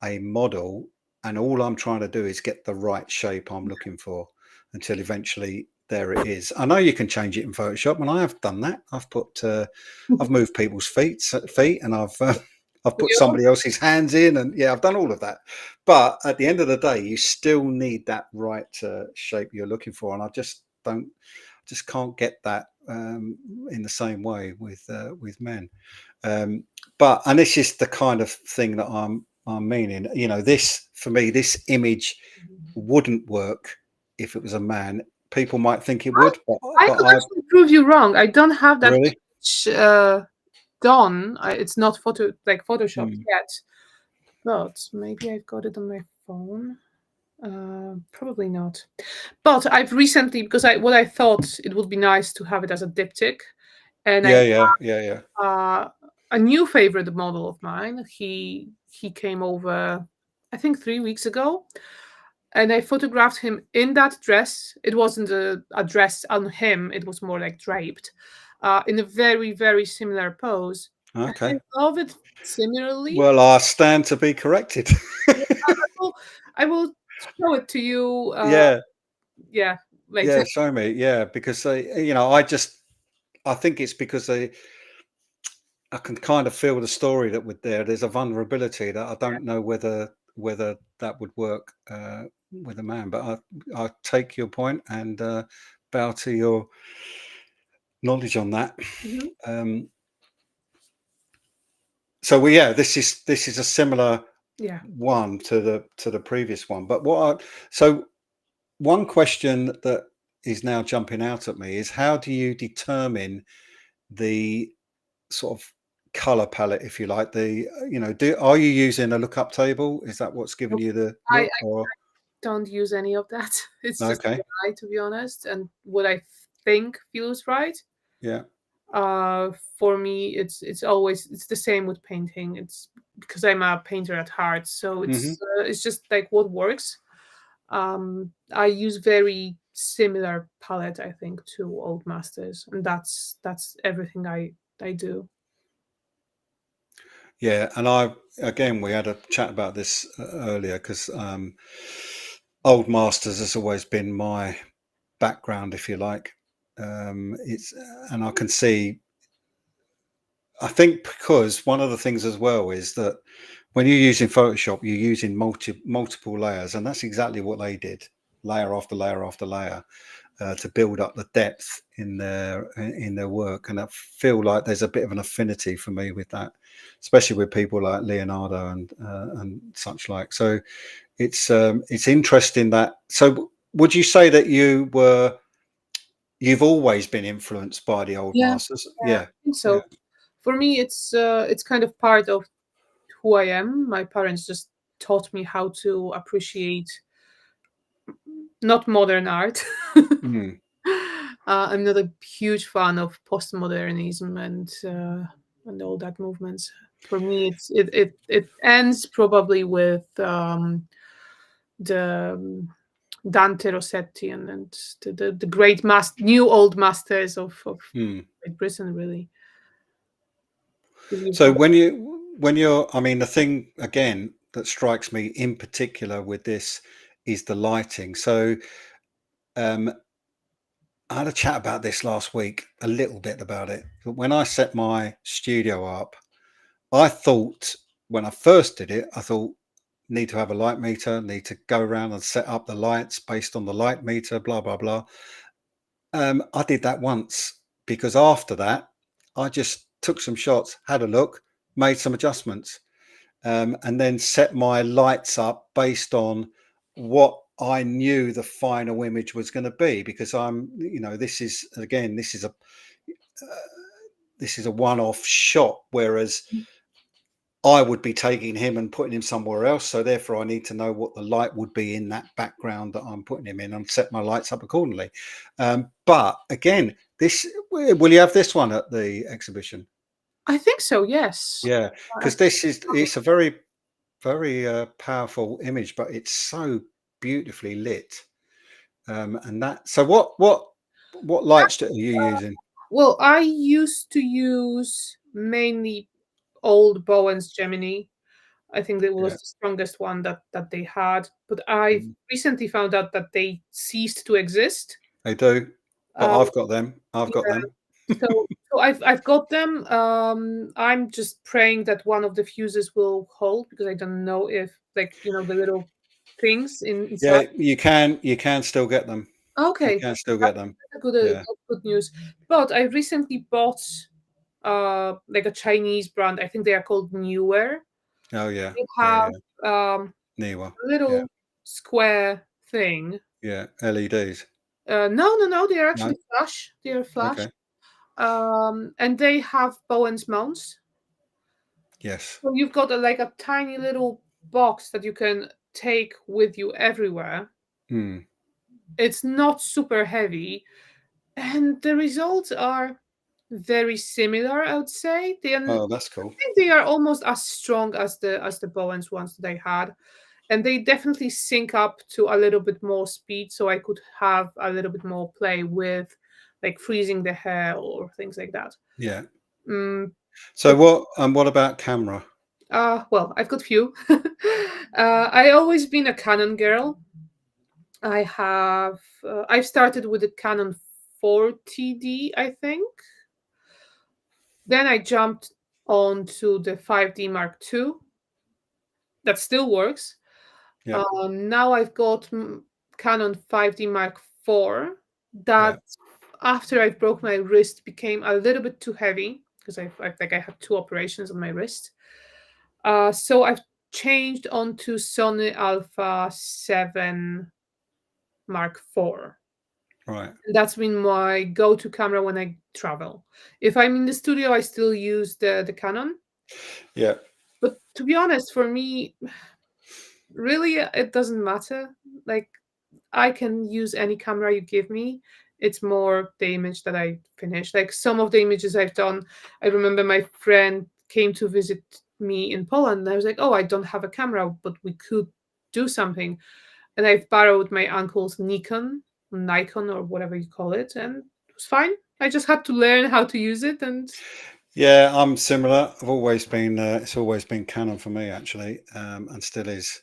Speaker 1: a model, and all I'm trying to do is get the right shape I'm looking for until eventually there it is. I know you can change it in Photoshop, and I have done that. I've moved people's feet, and I've put
Speaker 2: We all
Speaker 1: somebody else's hands in, and yeah, I've done all of that. But at the end of the day, you still need that right shape you're looking for, and I just can't get that in the same way with men. Um, and this is the kind of thing that I'm meaning. You know, this for me, this image wouldn't work if it was a man. People might think it would,
Speaker 2: I
Speaker 1: but
Speaker 2: could
Speaker 1: I
Speaker 2: actually prove you wrong. I don't have that
Speaker 1: really.
Speaker 2: image, done. It's not photoshopped
Speaker 1: Hmm.
Speaker 2: yet, but maybe I've got it on my phone. Probably not. But I've recently, because I thought it would be nice to have it as a diptych, and I
Speaker 1: Yeah.
Speaker 2: a new favorite model of mine. He came over, I think 3 weeks ago, and I photographed him in that dress. It wasn't a dress on him; it was more like draped, in a very very similar pose. And I
Speaker 1: Okay.
Speaker 2: love it similarly.
Speaker 1: Well, I stand to be corrected.
Speaker 2: Yeah, will, I will show it to you.
Speaker 1: Yeah,
Speaker 2: Yeah, later.
Speaker 1: yeah. Show me. Yeah, because I think it's because I can kind of feel the story that would there's a vulnerability that I don't know whether that would work with a man. But I take your point and bow to your knowledge on that.
Speaker 2: Mhm.
Speaker 1: Um, this is a similar
Speaker 2: Yeah.
Speaker 1: one to the previous one. But so one question that is now jumping out at me is how do you determine the sort of color palette, if you like? Are you using a lookup table? Is that what's giving
Speaker 2: Nope.
Speaker 1: you the
Speaker 2: I
Speaker 1: look? Or
Speaker 2: don't use any of that. It's just
Speaker 1: okay,
Speaker 2: AI, to be honest, and what I think feels right.
Speaker 1: yeah,
Speaker 2: For me, it's the same with painting. It's because I'm a painter at heart, so
Speaker 1: hmm
Speaker 2: it's just like what works. I use very similar palette, I think, to old masters, and that's everything I do.
Speaker 1: yeah. And we had a chat about this earlier because old masters has always been my background, if you like. It's and I can see. I think because one of the things as well is that when you're using Photoshop, you're using multiple layers, and that's exactly what they did, layer after layer after layer, to build up the depth in their work. And I feel like there's a bit of an affinity for me with that, especially with people like Leonardo and such like. So it's interesting that. So would you say that you've always been influenced by the old
Speaker 2: Yeah,
Speaker 1: masters?
Speaker 2: yeah, I
Speaker 1: Yeah,
Speaker 2: think
Speaker 1: yeah.
Speaker 2: so. For me, it's kind of part of who I am. My parents just taught me how to appreciate not modern art.
Speaker 1: Mm.
Speaker 2: I'm not a huge fan of postmodernism and all that movements. For me, it ends probably with the Dante Rossetti and the great new old masters of
Speaker 1: Mm.
Speaker 2: Great Britain, really. 'Cause you've
Speaker 1: So
Speaker 2: got
Speaker 1: when you're, I mean, the thing again that strikes me in particular with this is the lighting. So um, I had a chat about this last week, a little bit about it. But when I set my studio up, I thought when I first did it, I thought need to have a light meter, need to go around and set up the lights based on the light meter, blah blah blah. I did that once because after that, I just took some shots, had a look, made some adjustments, and then set my lights up based on what I knew the final image was going to be. Because this is again, this is a one-off shot, whereas I would be taking him and putting him somewhere else. So therefore, I need to know what the light would be in that background that I'm putting him in, and set my lights up accordingly. But again, this will you have this one at the exhibition?
Speaker 2: I think so, yes.
Speaker 1: Yeah,
Speaker 2: I
Speaker 1: because it's a very powerful image, but it's so beautifully lit. And that. So what lights are you using?
Speaker 2: Well, I used to use mainly old Bowen's Gemini. I think that was
Speaker 1: Yeah,
Speaker 2: the strongest one that they had, but I
Speaker 1: mhm.
Speaker 2: recently found out that they ceased to exist.
Speaker 1: They do, but
Speaker 2: Um,
Speaker 1: I've got them. I've got
Speaker 2: yeah,
Speaker 1: them.
Speaker 2: so I've got them. I'm just praying that one of the fuses will hold because I don't know if the little things inside.
Speaker 1: Yeah, you can still get them. You
Speaker 2: Okay,
Speaker 1: can still
Speaker 2: that's
Speaker 1: get them.
Speaker 2: that's
Speaker 1: Yeah.
Speaker 2: good news. But I recently bought like a Chinese brand. I think they are called Newer.
Speaker 1: Oh yeah.
Speaker 2: They
Speaker 1: Yeah.
Speaker 2: have
Speaker 1: Yeah. Newer.
Speaker 2: a
Speaker 1: Yeah.
Speaker 2: little square thing.
Speaker 1: Yeah. LEDs.
Speaker 2: No, they are
Speaker 1: No.
Speaker 2: actually flash. They are flash.
Speaker 1: Okay.
Speaker 2: And they have Bowen's mounts.
Speaker 1: Yes.
Speaker 2: So you've got like a tiny little box that you can take with you everywhere.
Speaker 1: Hmm.
Speaker 2: It's not super heavy, and the results are very similar. I would say
Speaker 1: Oh, that's cool.
Speaker 2: think they are almost as strong as the Bowens ones that I had, and they definitely sync up to a little bit more speed, so I could have a little bit more play with like freezing the hair or things like that.
Speaker 1: Yeah.
Speaker 2: Mm,
Speaker 1: So what about camera?
Speaker 2: well, I've got few. I always been a Canon girl. I've started with the Canon 40D, I think. Then I jumped onto the 5D Mark II. That still works.
Speaker 1: Yeah.
Speaker 2: Now I've got Canon 5D Mark IV.
Speaker 1: Yeah.
Speaker 2: That after I broke my wrist became a little bit too heavy because I had two operations on my wrist. So I've changed onto Sony Alpha 7 Mark IV.
Speaker 1: Right.
Speaker 2: And that's been my go-to camera when I travel. If I'm in the studio, I still use the Canon.
Speaker 1: Yeah.
Speaker 2: But to be honest, for me, really, it doesn't matter. Like, I can use any camera you give me. It's more the image that I finish. Like some of the images I've done, I remember my friend came to visit me in Poland, and I was like, "Oh, I don't have a camera, but we could do something." And I've borrowed my uncle's Nikon or whatever you call it, and it was fine. I just had to learn how to use it, and
Speaker 1: Yeah, I'm similar. I've always been. It's always been Canon for me, actually, and still is.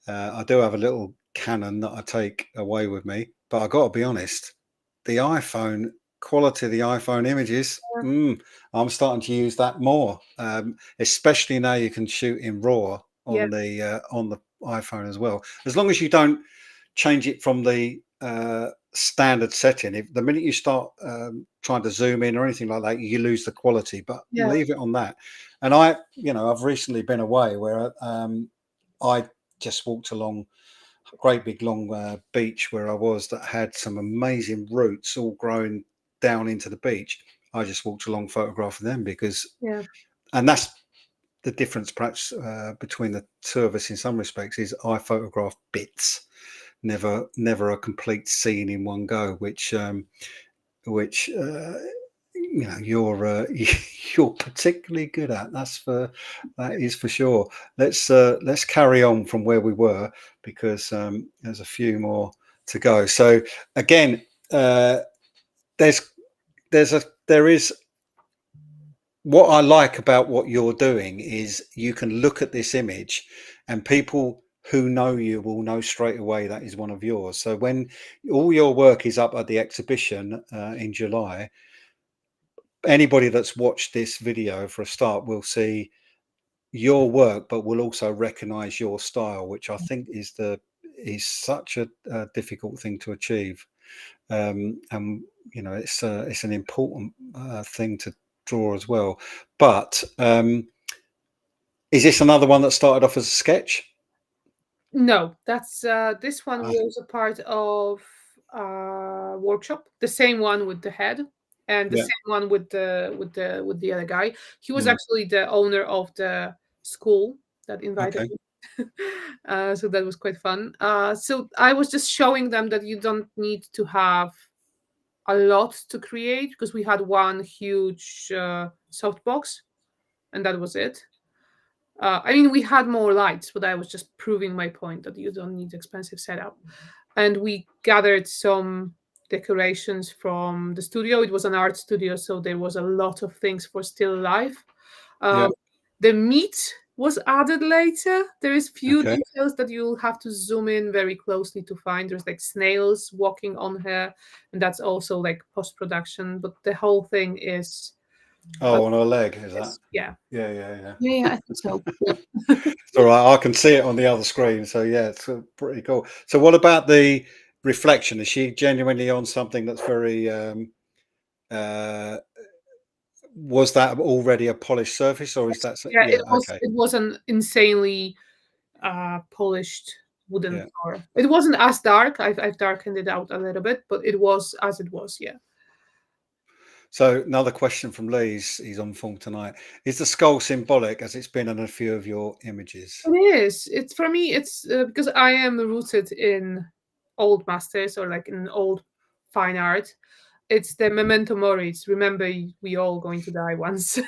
Speaker 1: I do have a little Canon that I take away with me, but I got to be honest, the iPhone quality of the iPhone images, I'm starting to use that more, especially now you can shoot in RAW
Speaker 2: yeah,
Speaker 1: on the iPhone as well. As long as you don't change it from the standard setting. If the minute you start trying to zoom in or anything like that, you lose the quality. But
Speaker 2: yeah,
Speaker 1: leave it on that. And I've recently been away where I just walked along a great big long beach where I was that had some amazing roots all growing down into the beach. I just walked along photographing them
Speaker 2: yeah.
Speaker 1: and that's the difference perhaps between the two of us in some respects is I photograph bits, never a complete scene in one go, which you're you're particularly good at. That is for sure. Let's carry on from where we were because there's a few more to go. So again, there's there is what I like about what you're doing is you can look at this image and people who know you will know straight away that is one of yours. So when all your work is up at the exhibition in July, anybody that's watched this video for a start will see your work, but will also recognize your style, which I think is such a difficult thing to achieve. And it's an important thing to draw as well. But is this another one that started off as a sketch?
Speaker 2: No, that's this one
Speaker 1: Ah,
Speaker 2: was a part of workshop, the same one with the head and the
Speaker 1: yeah.
Speaker 2: same one with the other guy. He was
Speaker 1: Mm,
Speaker 2: actually the owner of the school that invited
Speaker 1: okay.
Speaker 2: me. So that was quite fun. So I was just showing them that you don't need to have a lot to create because we had one huge softbox and that was it. I mean, we had more lights, but I was just proving my point that you don't need expensive setup. And we gathered some decorations from the studio. It was an art studio, so there was a lot of things for still life.
Speaker 1: Yeah.
Speaker 2: Um, the meat was added later. There is few
Speaker 1: Okay.
Speaker 2: details that you'll have to zoom in very closely to find. There's like snails walking on her, and that's also like post production. But the whole thing is,
Speaker 1: Oh, on her leg, is that?
Speaker 2: is yeah,
Speaker 1: Yeah, yeah, yeah.
Speaker 2: yeah, yeah. I think so. Yeah.
Speaker 1: It's all right. I can see it on the other screen. So yeah, it's pretty cool. So what about the reflection? Is she genuinely on something that's very uh was that already a polished surface or is that
Speaker 2: Yeah,
Speaker 1: yeah, okay.
Speaker 2: it was an insanely polished wooden
Speaker 1: Yeah.
Speaker 2: floor. It wasn't as dark. I've darkened it out a little bit, but it was as it was. Yeah,
Speaker 1: So another question from Lee, he's on form tonight. Is the skull symbolic as it's been in a few of your images?
Speaker 2: it is. It's for me. It's because I am rooted in old masters or like in old fine art. It's the memento mori. It's remember we all going to die once. So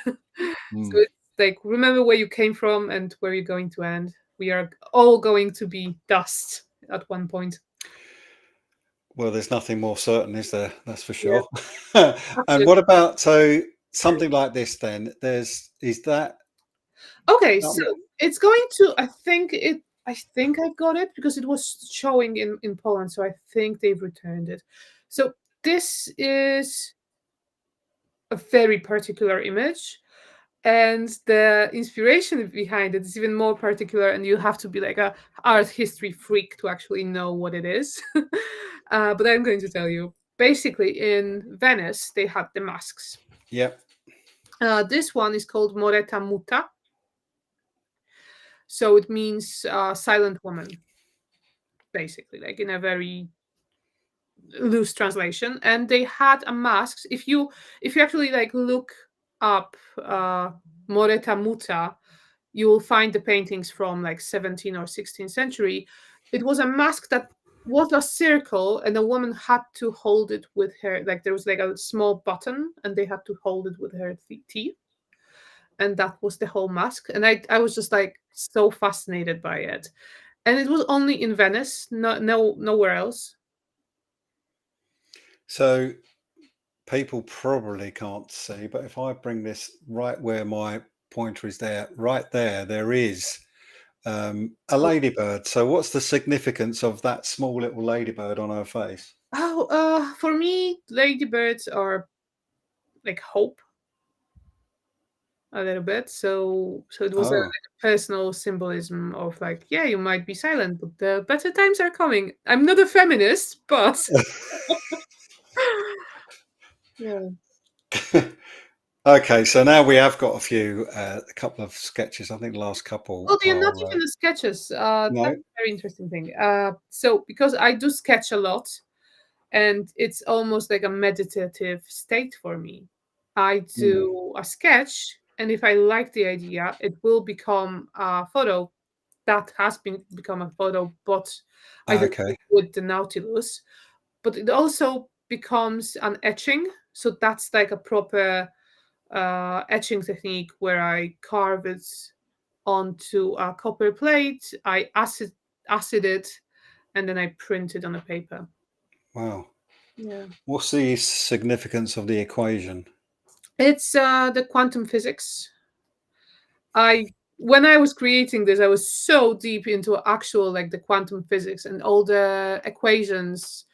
Speaker 1: Mm.
Speaker 2: it's like remember where you came from and where you're going to end. We are all going to be dust at one point.
Speaker 1: Well, there's nothing more certain, is there? That's for
Speaker 2: Yeah,
Speaker 1: sure. And
Speaker 2: absolutely.
Speaker 1: what about something like this then? There's is that
Speaker 2: Okay, so
Speaker 1: um,
Speaker 2: it's going to I think I've got it because it was showing in Poland, so I think they've returned it. So this is a very particular image and the inspiration behind it is even more particular and you have to be like a art history freak to actually know what it is. But I'm going to tell you. Basically in Venice they had the masks.
Speaker 1: yeah.
Speaker 2: This one is called Moreta Muta. So it means silent woman, basically, like in a very loose translation, and they had a mask. If you actually like look up Moreta Muta, you will find the paintings from like 17th or 16th century. It was a mask that was a circle, and a woman had to hold it with her, like there was like a small button, and they had to hold it with her teeth, and that was the whole mask. And I was just like so fascinated by it, and it was only in Venice, nowhere else.
Speaker 1: So people probably can't see, but if I bring this right where my pointer is there, right there, there is a ladybird. So what's the significance of that small little ladybird on her face?
Speaker 2: Oh, for me, ladybirds are like hope a little bit. So it was a, like
Speaker 1: Oh,
Speaker 2: a personal symbolism of like, yeah, you might be silent, but the better times are coming. I'm not a feminist, but yeah.
Speaker 1: okay. So now we have got a couple of sketches. I think the last
Speaker 2: Well,
Speaker 1: couple
Speaker 2: they're not
Speaker 1: are
Speaker 2: even the sketches. That's
Speaker 1: no.
Speaker 2: a very interesting thing. So because I do sketch a lot, and it's almost like a meditative state for me. I
Speaker 1: Hmm.
Speaker 2: do a sketch, and if I like the idea, it will become a photo that has become a photo, but I don't do
Speaker 1: Okay.
Speaker 2: it with the Nautilus. But it also becomes an etching. So that's like a proper etching technique where I carve it onto a copper plate. I acid it, and then I print it on a paper.
Speaker 1: Wow.
Speaker 2: Yeah.
Speaker 1: What's the significance of the equation?
Speaker 2: It's the quantum physics. I When I was creating this, I was so deep into actual like the quantum physics and all the equations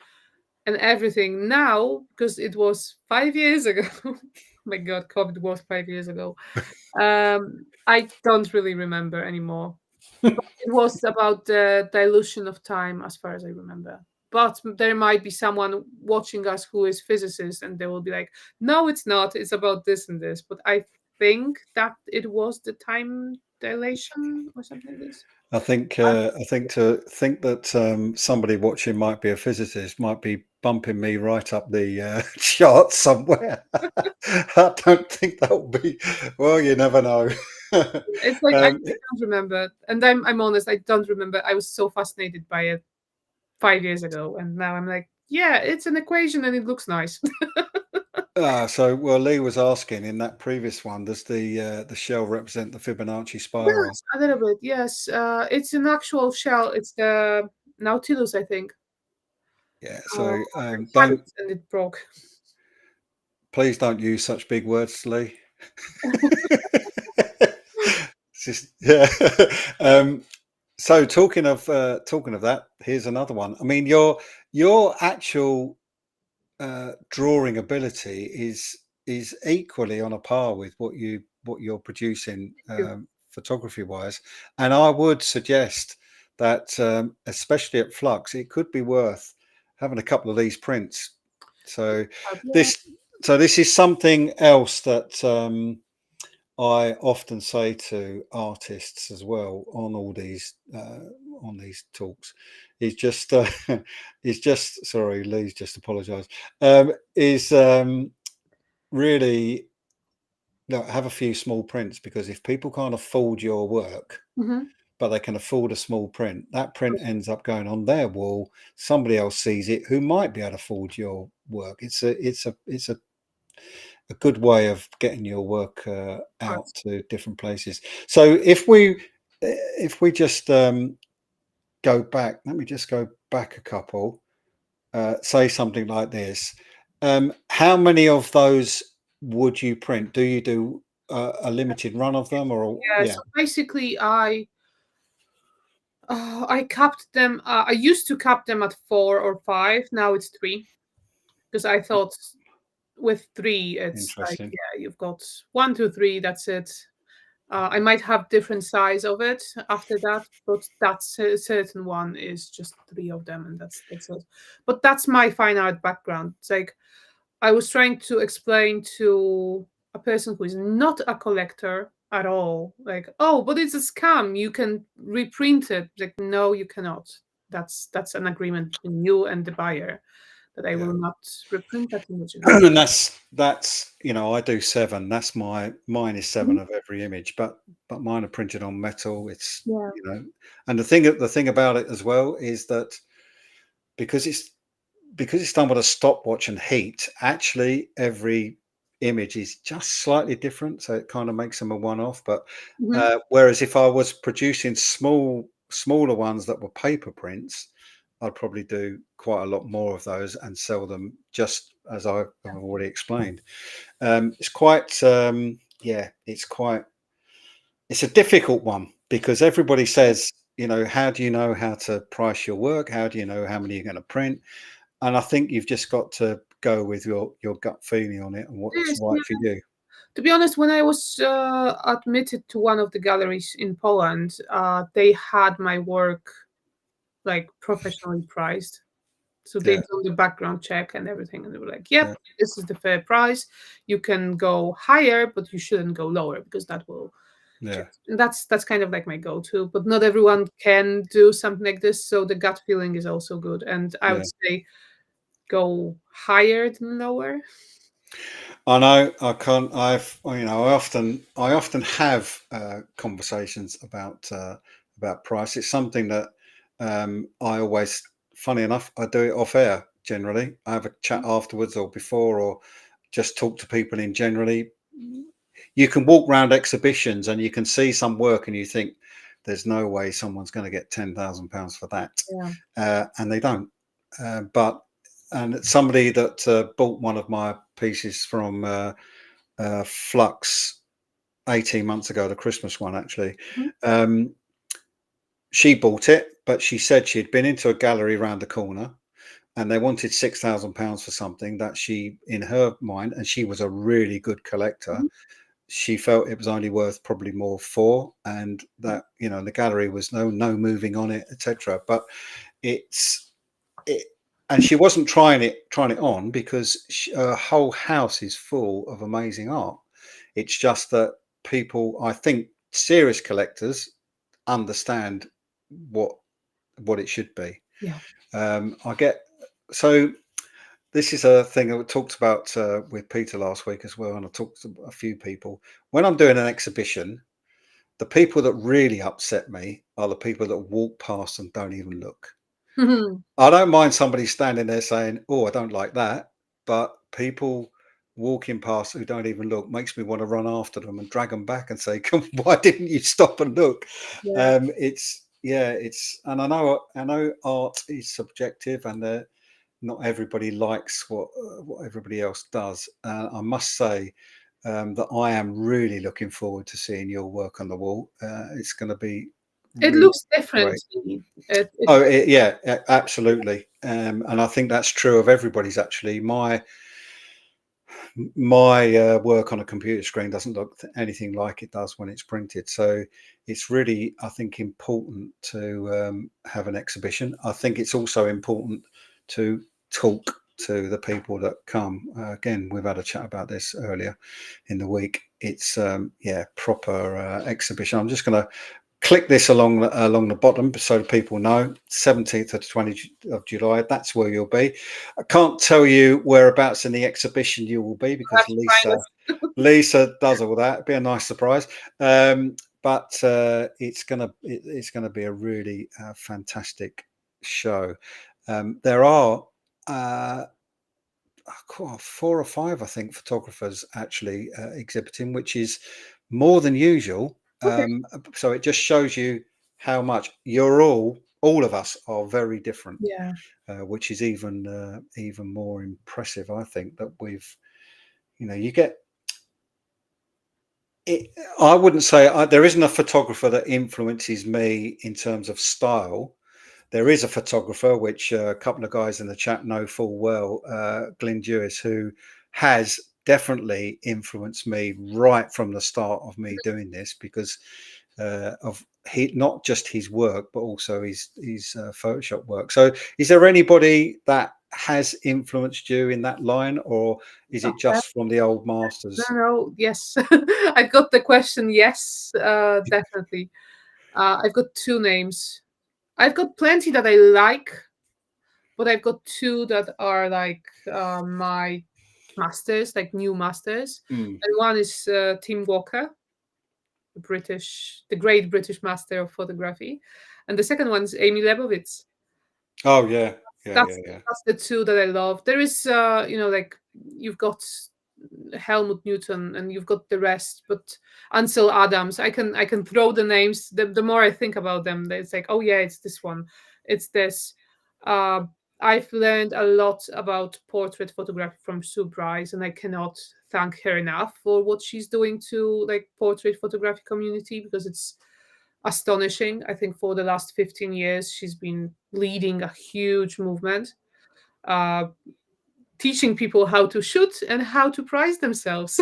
Speaker 2: and everything. Now, because it was 5 years ago. Oh my God, COVID was 5 years ago. I don't really remember anymore. It was about the dilution of time, as far as I remember. But there might be someone watching us who is physicist, and they will be like, "No, it's not. It's about this and this." But I think that it was the time dilation or something like this.
Speaker 1: I think to think that somebody watching might be a physicist might be bumping me right up the chart somewhere. I don't think that will be. Well, you never know.
Speaker 2: It's like I
Speaker 1: um,
Speaker 2: don't remember, and I'm honest. I don't remember. I was so fascinated by it 5 years ago, and now I'm like, yeah, it's an equation and it looks nice.
Speaker 1: so well, Lee was asking in that previous one, does the shell represent the Fibonacci spiral?
Speaker 2: Yes, a little bit. Yes, it's an actual shell. It's the Nautilus, I think.
Speaker 1: Yeah.
Speaker 2: I
Speaker 1: So
Speaker 2: had
Speaker 1: don't
Speaker 2: it and it broke.
Speaker 1: please don't use such big words, Lee. It's just yeah. um, so talking of that, here's another one. I mean, your actual drawing ability is equally on a par with what you're producing photography wise, and I would suggest that especially at Flux, it could be worth having a couple of these prints. So
Speaker 2: Yeah.
Speaker 1: this this is something else that I often say to artists as well on these talks is just is just sorry, Lee's just apologised. Is really have a few small prints, because if people can't afford your work
Speaker 2: Mhm.
Speaker 1: but they can afford a small print, that print ends up going on their wall. Somebody else sees it who might be able to afford your work. It's a good way of getting your work
Speaker 2: Of
Speaker 1: out
Speaker 2: course.
Speaker 1: to different places. So if we just go back, let me just go back a couple. Say something like this. How many of those would you print? Do you do a limited run of them, or
Speaker 2: Yeah.
Speaker 1: yeah,
Speaker 2: So basically, I capped them. I used to cap them at 4 or 5. Now it's 3, because I thought with 3, it's like,
Speaker 1: interesting.
Speaker 2: yeah, you've got 1, 2, 3. That's it. I might have different size of it after that, but that's a certain one is just 3 of them, and that's it. But that's my fine art background. It's like I was trying to explain to a person who is not a collector at all, like, oh, but it's a scam. You can reprint it. Like, no, you cannot. That's an agreement between you and the buyer. that I
Speaker 1: yeah.
Speaker 2: will not reprint that image anymore.
Speaker 1: And that's I do 7. That's mine is 7
Speaker 2: Mhm.
Speaker 1: of every image, but mine are printed on metal. It's
Speaker 2: Yeah.
Speaker 1: and the thing about it as well is that because it's because it's done with a stopwatch and heat, actually every image is just slightly different, so it kind of makes them a one-off. But
Speaker 2: Mhm.
Speaker 1: whereas if I was producing smaller ones that were paper prints, I'd probably do quite a lot more of those and sell them just as I've already explained. It's quite yeah, it's a difficult one because everybody says, how do you know how to price your work? How do you know how many you're going to print? And I think you've just got to go with your gut feeling on it and what's
Speaker 2: Yes,
Speaker 1: right
Speaker 2: yeah.
Speaker 1: for you.
Speaker 2: To be honest, when I was admitted to one of the galleries in Poland, they had my work like professionally priced. So they
Speaker 1: Yeah,
Speaker 2: done the background check and everything, and they were like,
Speaker 1: yeah,
Speaker 2: "Yep, this is the fair price. You can go higher, but you shouldn't go lower because that will
Speaker 1: yeah,
Speaker 2: just." And that's kind of like my go-to. But not everyone can do something like this, so the gut feeling is also good. And I
Speaker 1: yeah.
Speaker 2: would say go higher than lower.
Speaker 1: I know I can't. I often have conversations about price. It's something that I always. Funny enough, I do it off air. Generally, I have a chat afterwards or before, or just talk to people in generally. You can walk around exhibitions and you can see some work, and you think, "There's no way someone's going to get £10,000 for that,"
Speaker 2: Yeah.
Speaker 1: and they don't. But and somebody that bought one of my pieces from Flux 18 months ago, the Christmas one actually.
Speaker 2: Mhm.
Speaker 1: Um, she bought it, but she said she'd been into a gallery around the corner and they wanted £6,000 for something that she, in her mind, and she was a really good collector.
Speaker 2: Mhm.
Speaker 1: She felt it was only worth probably more four, and that the gallery was no moving on it, etc. But it's it, and she wasn't trying it on because her whole house is full of amazing art. It's just that people, I think, serious collectors understand what what it should be.
Speaker 2: Yeah.
Speaker 1: I get so this is a thing that we talked about with Peter last week as well, and I talked to a few people. When I'm doing an exhibition, the people that really upset me are the people that walk past and don't even look.
Speaker 2: Mhm.
Speaker 1: I don't mind somebody standing there saying, "Oh, I don't like that," but people walking past who don't even look makes me want to run after them and drag them back and say, "Come, why didn't you stop and look?"
Speaker 2: Yeah.
Speaker 1: It's yeah, and I know art is subjective, and not everybody likes what everybody else does. I must say that I am really looking forward to seeing your work on the wall. It's going to be
Speaker 2: It
Speaker 1: really
Speaker 2: looks different
Speaker 1: great.
Speaker 2: to me. It
Speaker 1: Oh, yeah, absolutely. And I think that's true of everybody's actually. My work on a computer screen doesn't look anything like it does when it's printed. So it's really, I think, important to have an exhibition. I think it's also important to talk to the people that come. Again, we've had a chat about this earlier in the week. It's yeah, proper exhibition. I'm just going to click this along the bottom so people know 17th to 20th of July. That's where you'll be. I can't tell you whereabouts in the exhibition you will be
Speaker 2: have
Speaker 1: because
Speaker 2: to find
Speaker 1: Lisa does all that. It'd be a nice surprise. But it's gonna be a really fantastic show. There are uh, 4 or 5, I think, photographers actually exhibiting, which is more than usual.
Speaker 2: Okay.
Speaker 1: So it just shows you how much all of us are very different,
Speaker 2: Yeah.
Speaker 1: which is even more impressive. I think that you get it. I wouldn't say there isn't a photographer that influences me in terms of style. There is a photographer, which a couple of guys in the chat know full well, Glyn Dewis, who has definitely influenced me right from the start of me doing this because of not just his work but also his Photoshop work. So, is there anybody that has influenced you in that line, or is it
Speaker 2: Okay.
Speaker 1: just from the old
Speaker 2: No,
Speaker 1: masters?
Speaker 2: no, yes. I got the question. Yes, definitely. I've got two names. I've got plenty that I like, but I've got two that are like my masters, like new masters.
Speaker 1: Mm.
Speaker 2: And one is Tim Walker, the great British master of photography, and the second one is Amy Leibovitz.
Speaker 1: Oh yeah, yeah, yeah,
Speaker 2: That's
Speaker 1: yeah.
Speaker 2: that's the two that I love. There is, like you've got Helmut Newton and you've got the rest, but Ansel Adams, I can throw the names. The more I think about them, it's like, oh yeah, it's this one, it's this. Uh, I've learned a lot about portrait photography from Sue Bryce, and I cannot thank her enough for what she's doing to like portrait photography community, because it's astonishing. I think for the last 15 years, she's been leading a huge movement, uh, teaching people how to shoot and how to price themselves.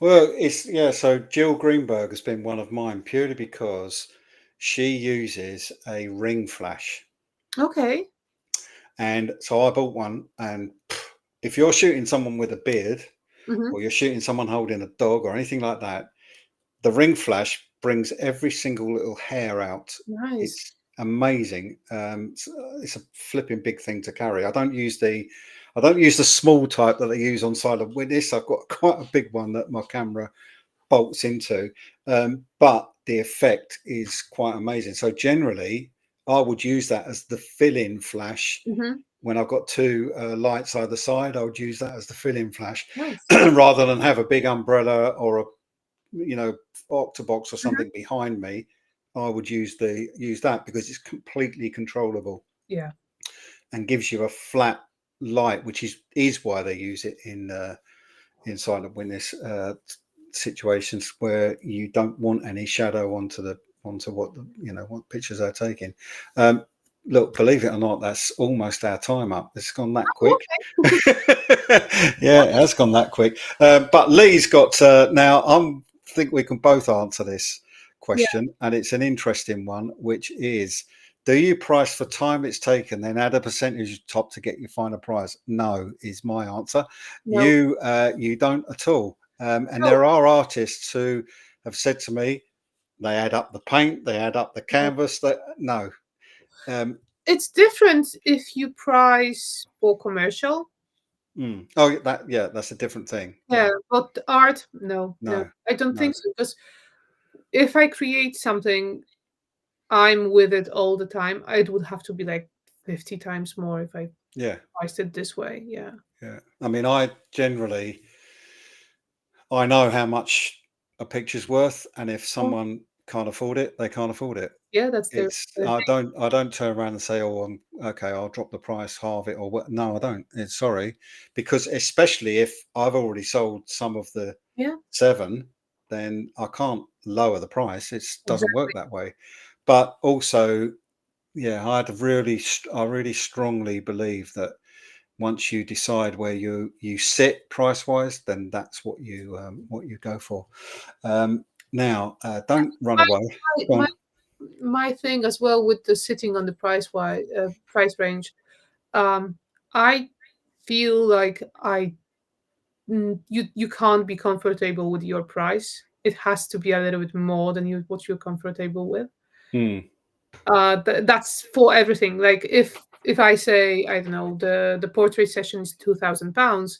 Speaker 1: Well, it's yeah. So Jill Greenberg has been one of mine purely because she uses a ring flash,
Speaker 2: Okay.
Speaker 1: and so I bought one. And if you're shooting someone with a beard,
Speaker 2: Hmm.
Speaker 1: or you're shooting someone holding a dog or anything like that, the ring flash brings every single little hair out.
Speaker 2: Nice.
Speaker 1: It's amazing. It's a flipping big thing to carry. I don't use the small type that they use on silent witness. I've got quite a big one that my camera bolts into, but the effect is quite amazing. So generally, I would use that as the fill-in flash.
Speaker 2: Hmm.
Speaker 1: When I've got two lights either side, I would use that as the fill-in flash
Speaker 2: Nice.
Speaker 1: rather than have a big umbrella or a octobox or
Speaker 2: Hmm.
Speaker 1: something behind me. I would use that because it's completely controllable
Speaker 2: Yeah.
Speaker 1: and gives you a flat light, which is why they use it in silent witness situations where you don't want any shadow onto what pictures they're taking. Um, Look, believe it or not, that's almost our time up. It's gone that
Speaker 2: Oh,
Speaker 1: quick. Yeah, it has gone that quick. But Lee's got now. I think we can both answer this
Speaker 2: yeah.
Speaker 1: question, and it's an interesting one, which is: do you price for time it's taken, then add a percentage top to get your final price? No, is my answer.
Speaker 2: No.
Speaker 1: You don't at all. And
Speaker 2: No.
Speaker 1: there are artists who have said to me, they add up the paint, they add up the
Speaker 2: No.
Speaker 1: canvas. That no, um,
Speaker 2: It's different if you price for commercial.
Speaker 1: oh yeah, that's a different thing.
Speaker 2: Yeah,
Speaker 1: Yeah,
Speaker 2: but art, no, no,
Speaker 1: no,
Speaker 2: I don't
Speaker 1: no,
Speaker 2: think so. Because if I create something, I'm with it all the time. It would have to be like 50 times more if I
Speaker 1: yeah,
Speaker 2: priced it this way. Yeah.
Speaker 1: yeah. I mean, I know how much a picture's worth, and if
Speaker 2: Oh,
Speaker 1: someone can't afford it, they can't afford it.
Speaker 2: yeah, that's the
Speaker 1: I don't turn around and say, oh, okay, I'll drop the price, halve it, or what. No, I don't. It's sorry, because especially if I've already sold some of the
Speaker 2: yeah,
Speaker 1: 7, then I can't lower the price. It doesn't work
Speaker 2: exactly.
Speaker 1: that way. But also, yeah, I really strongly believe that once you decide where you sit price wise, then that's what you go for. Now, don't run
Speaker 2: My
Speaker 1: away.
Speaker 2: my
Speaker 1: Go
Speaker 2: my
Speaker 1: on.
Speaker 2: my thing as well with the sitting on the price range. Um, I feel like you can't be comfortable with your price. It has to be a little bit more than what you're comfortable with.
Speaker 1: Hmm.
Speaker 2: That's for everything. Like if I say, I don't know, the portrait session is £2,000,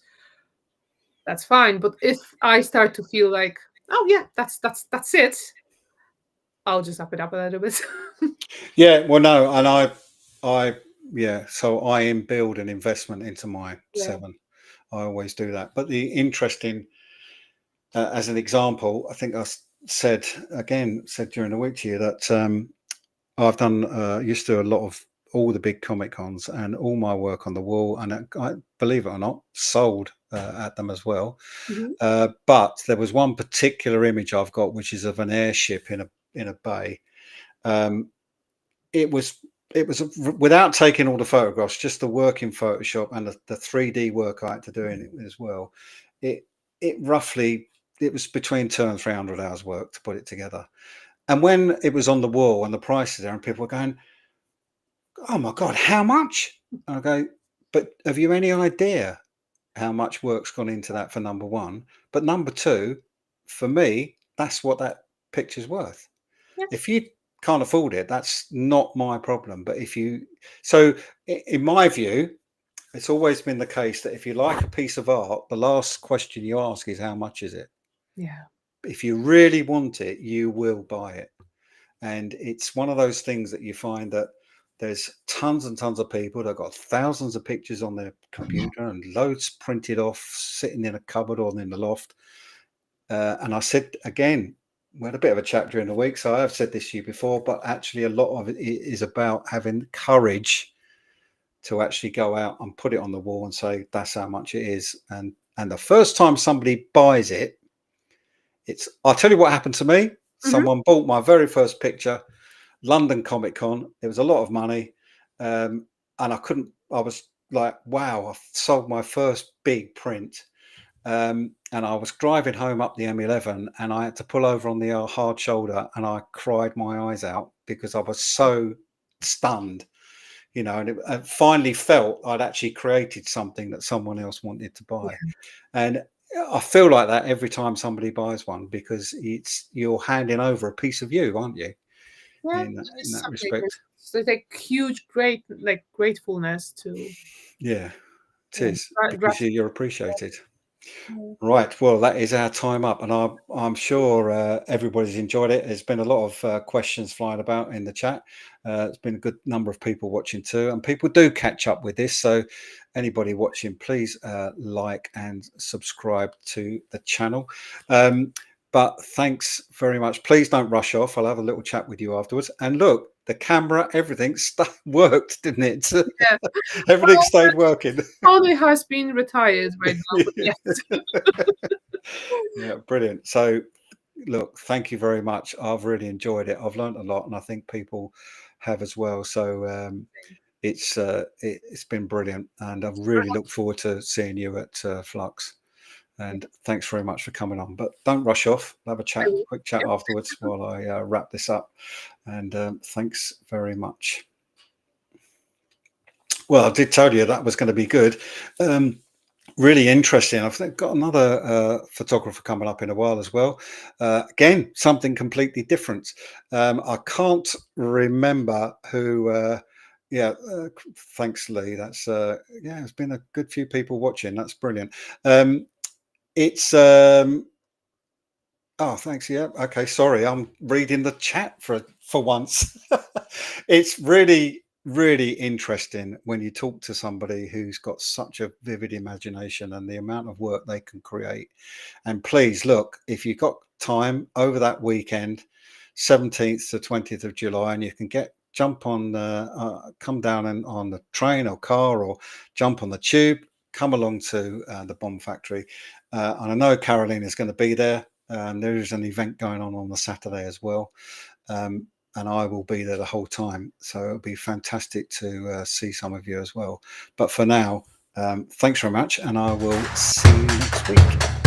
Speaker 2: that's fine. But if I start to feel like, oh yeah, that's it, I'll just up it up a little bit.
Speaker 1: Yeah, well, no, and I, yeah, so I build an investment into my
Speaker 2: Yeah.
Speaker 1: 7. I always do that. But the interesting, as an example, I think said during the week to you that I've done used to do a lot of all the big comic cons and all my work on the wall, and I believe it or not, sold at them as well.
Speaker 2: Mhm.
Speaker 1: But there was one particular image I've got, which is of an airship in a bay. Um, it was without taking all the photographs, just the work in Photoshop and the 3D work I had to do in it as well. It it roughly it was between 200 and 300 hours work to put it together. And when it was on the wall and the prices there, and people were going, "Oh my god, how much?" And I go, "But have you any idea how much work's gone into that for number one? But number two, for me, that's what that picture's worth.
Speaker 2: Yeah.
Speaker 1: If you can't afford it, that's not my problem. But if you, so in my view, it's always been the case that if you like a piece of art, the last question you ask is, how much is it?
Speaker 2: Yeah.
Speaker 1: If you really want it, you will buy it. And it's one of those things that you find that there's tons and tons of people that got thousands of pictures on their computer and loads printed off, sitting in a cupboard or in the loft. And I said again, we had a bit of a chat during the week, so I have said this to you before, but actually a lot of it is about having courage to actually go out and put it on the wall and say, that's how much it is. And the first time somebody buys it, I'll tell you what happened to me.
Speaker 2: Mhm.
Speaker 1: Someone bought my very first picture, London Comic Con. It was a lot of money. And I was like, wow, I've sold my first big print. And I was driving home up the M11 and I had to pull over on the hard shoulder and I cried my eyes out because I was so stunned, and I finally felt I'd actually created something that someone else wanted to buy.
Speaker 2: Yeah.
Speaker 1: And I feel like that every time somebody buys one, because you're handing over a piece of you, aren't you?
Speaker 2: Yeah,
Speaker 1: In
Speaker 2: it's
Speaker 1: that
Speaker 2: something.
Speaker 1: respect.
Speaker 2: It's like huge, gratefulness to.
Speaker 1: Yeah, it
Speaker 2: Yeah.
Speaker 1: is, because you're appreciated.
Speaker 2: Yeah.
Speaker 1: Right. Well, that is our time up, and I'm sure everybody's enjoyed it. There's been a lot of questions flying about in the chat. It's been a good number of people watching too, and people do catch up with this. So, anybody watching, please like and subscribe to the channel. But thanks very much. Please don't rush off. I'll have a little chat with you afterwards. And look, the camera, everything worked, didn't it?
Speaker 2: Yeah.
Speaker 1: Everything stayed working.
Speaker 2: Tony has been retired right now, but yes.
Speaker 1: Yeah, brilliant. So, look, thank you very much. I've really enjoyed it. I've learned a lot, and I think people have as well. So, it's been brilliant, and I really look forward to seeing you at Flux. And thanks very much for coming on. But don't rush off. We'll have a quick chat
Speaker 2: Yep.
Speaker 1: afterwards while I wrap this up. And thanks very much. Well, I did tell you that was going to be good. Really interesting. I've got another photographer coming up in a while as well. Again, something completely different. I can't remember who. Thanks, Lee. That's it's been a good few people watching. That's brilliant. It's oh, thanks. Yeah. Okay. Sorry, I'm reading the chat for once. It's really, really interesting when you talk to somebody who's got such a vivid imagination and the amount of work they can create. And please look, if you've got time over that weekend, 17th to 20th of July, and you can jump on, come down on the train or car, or jump on the tube, come along to the Bomb Factory. And I know Karolina is going to be there. There is an event going on the Saturday as well. And I will be there the whole time. So it'll be fantastic to see some of you as well. But for now, thanks very much, and I will see you next week.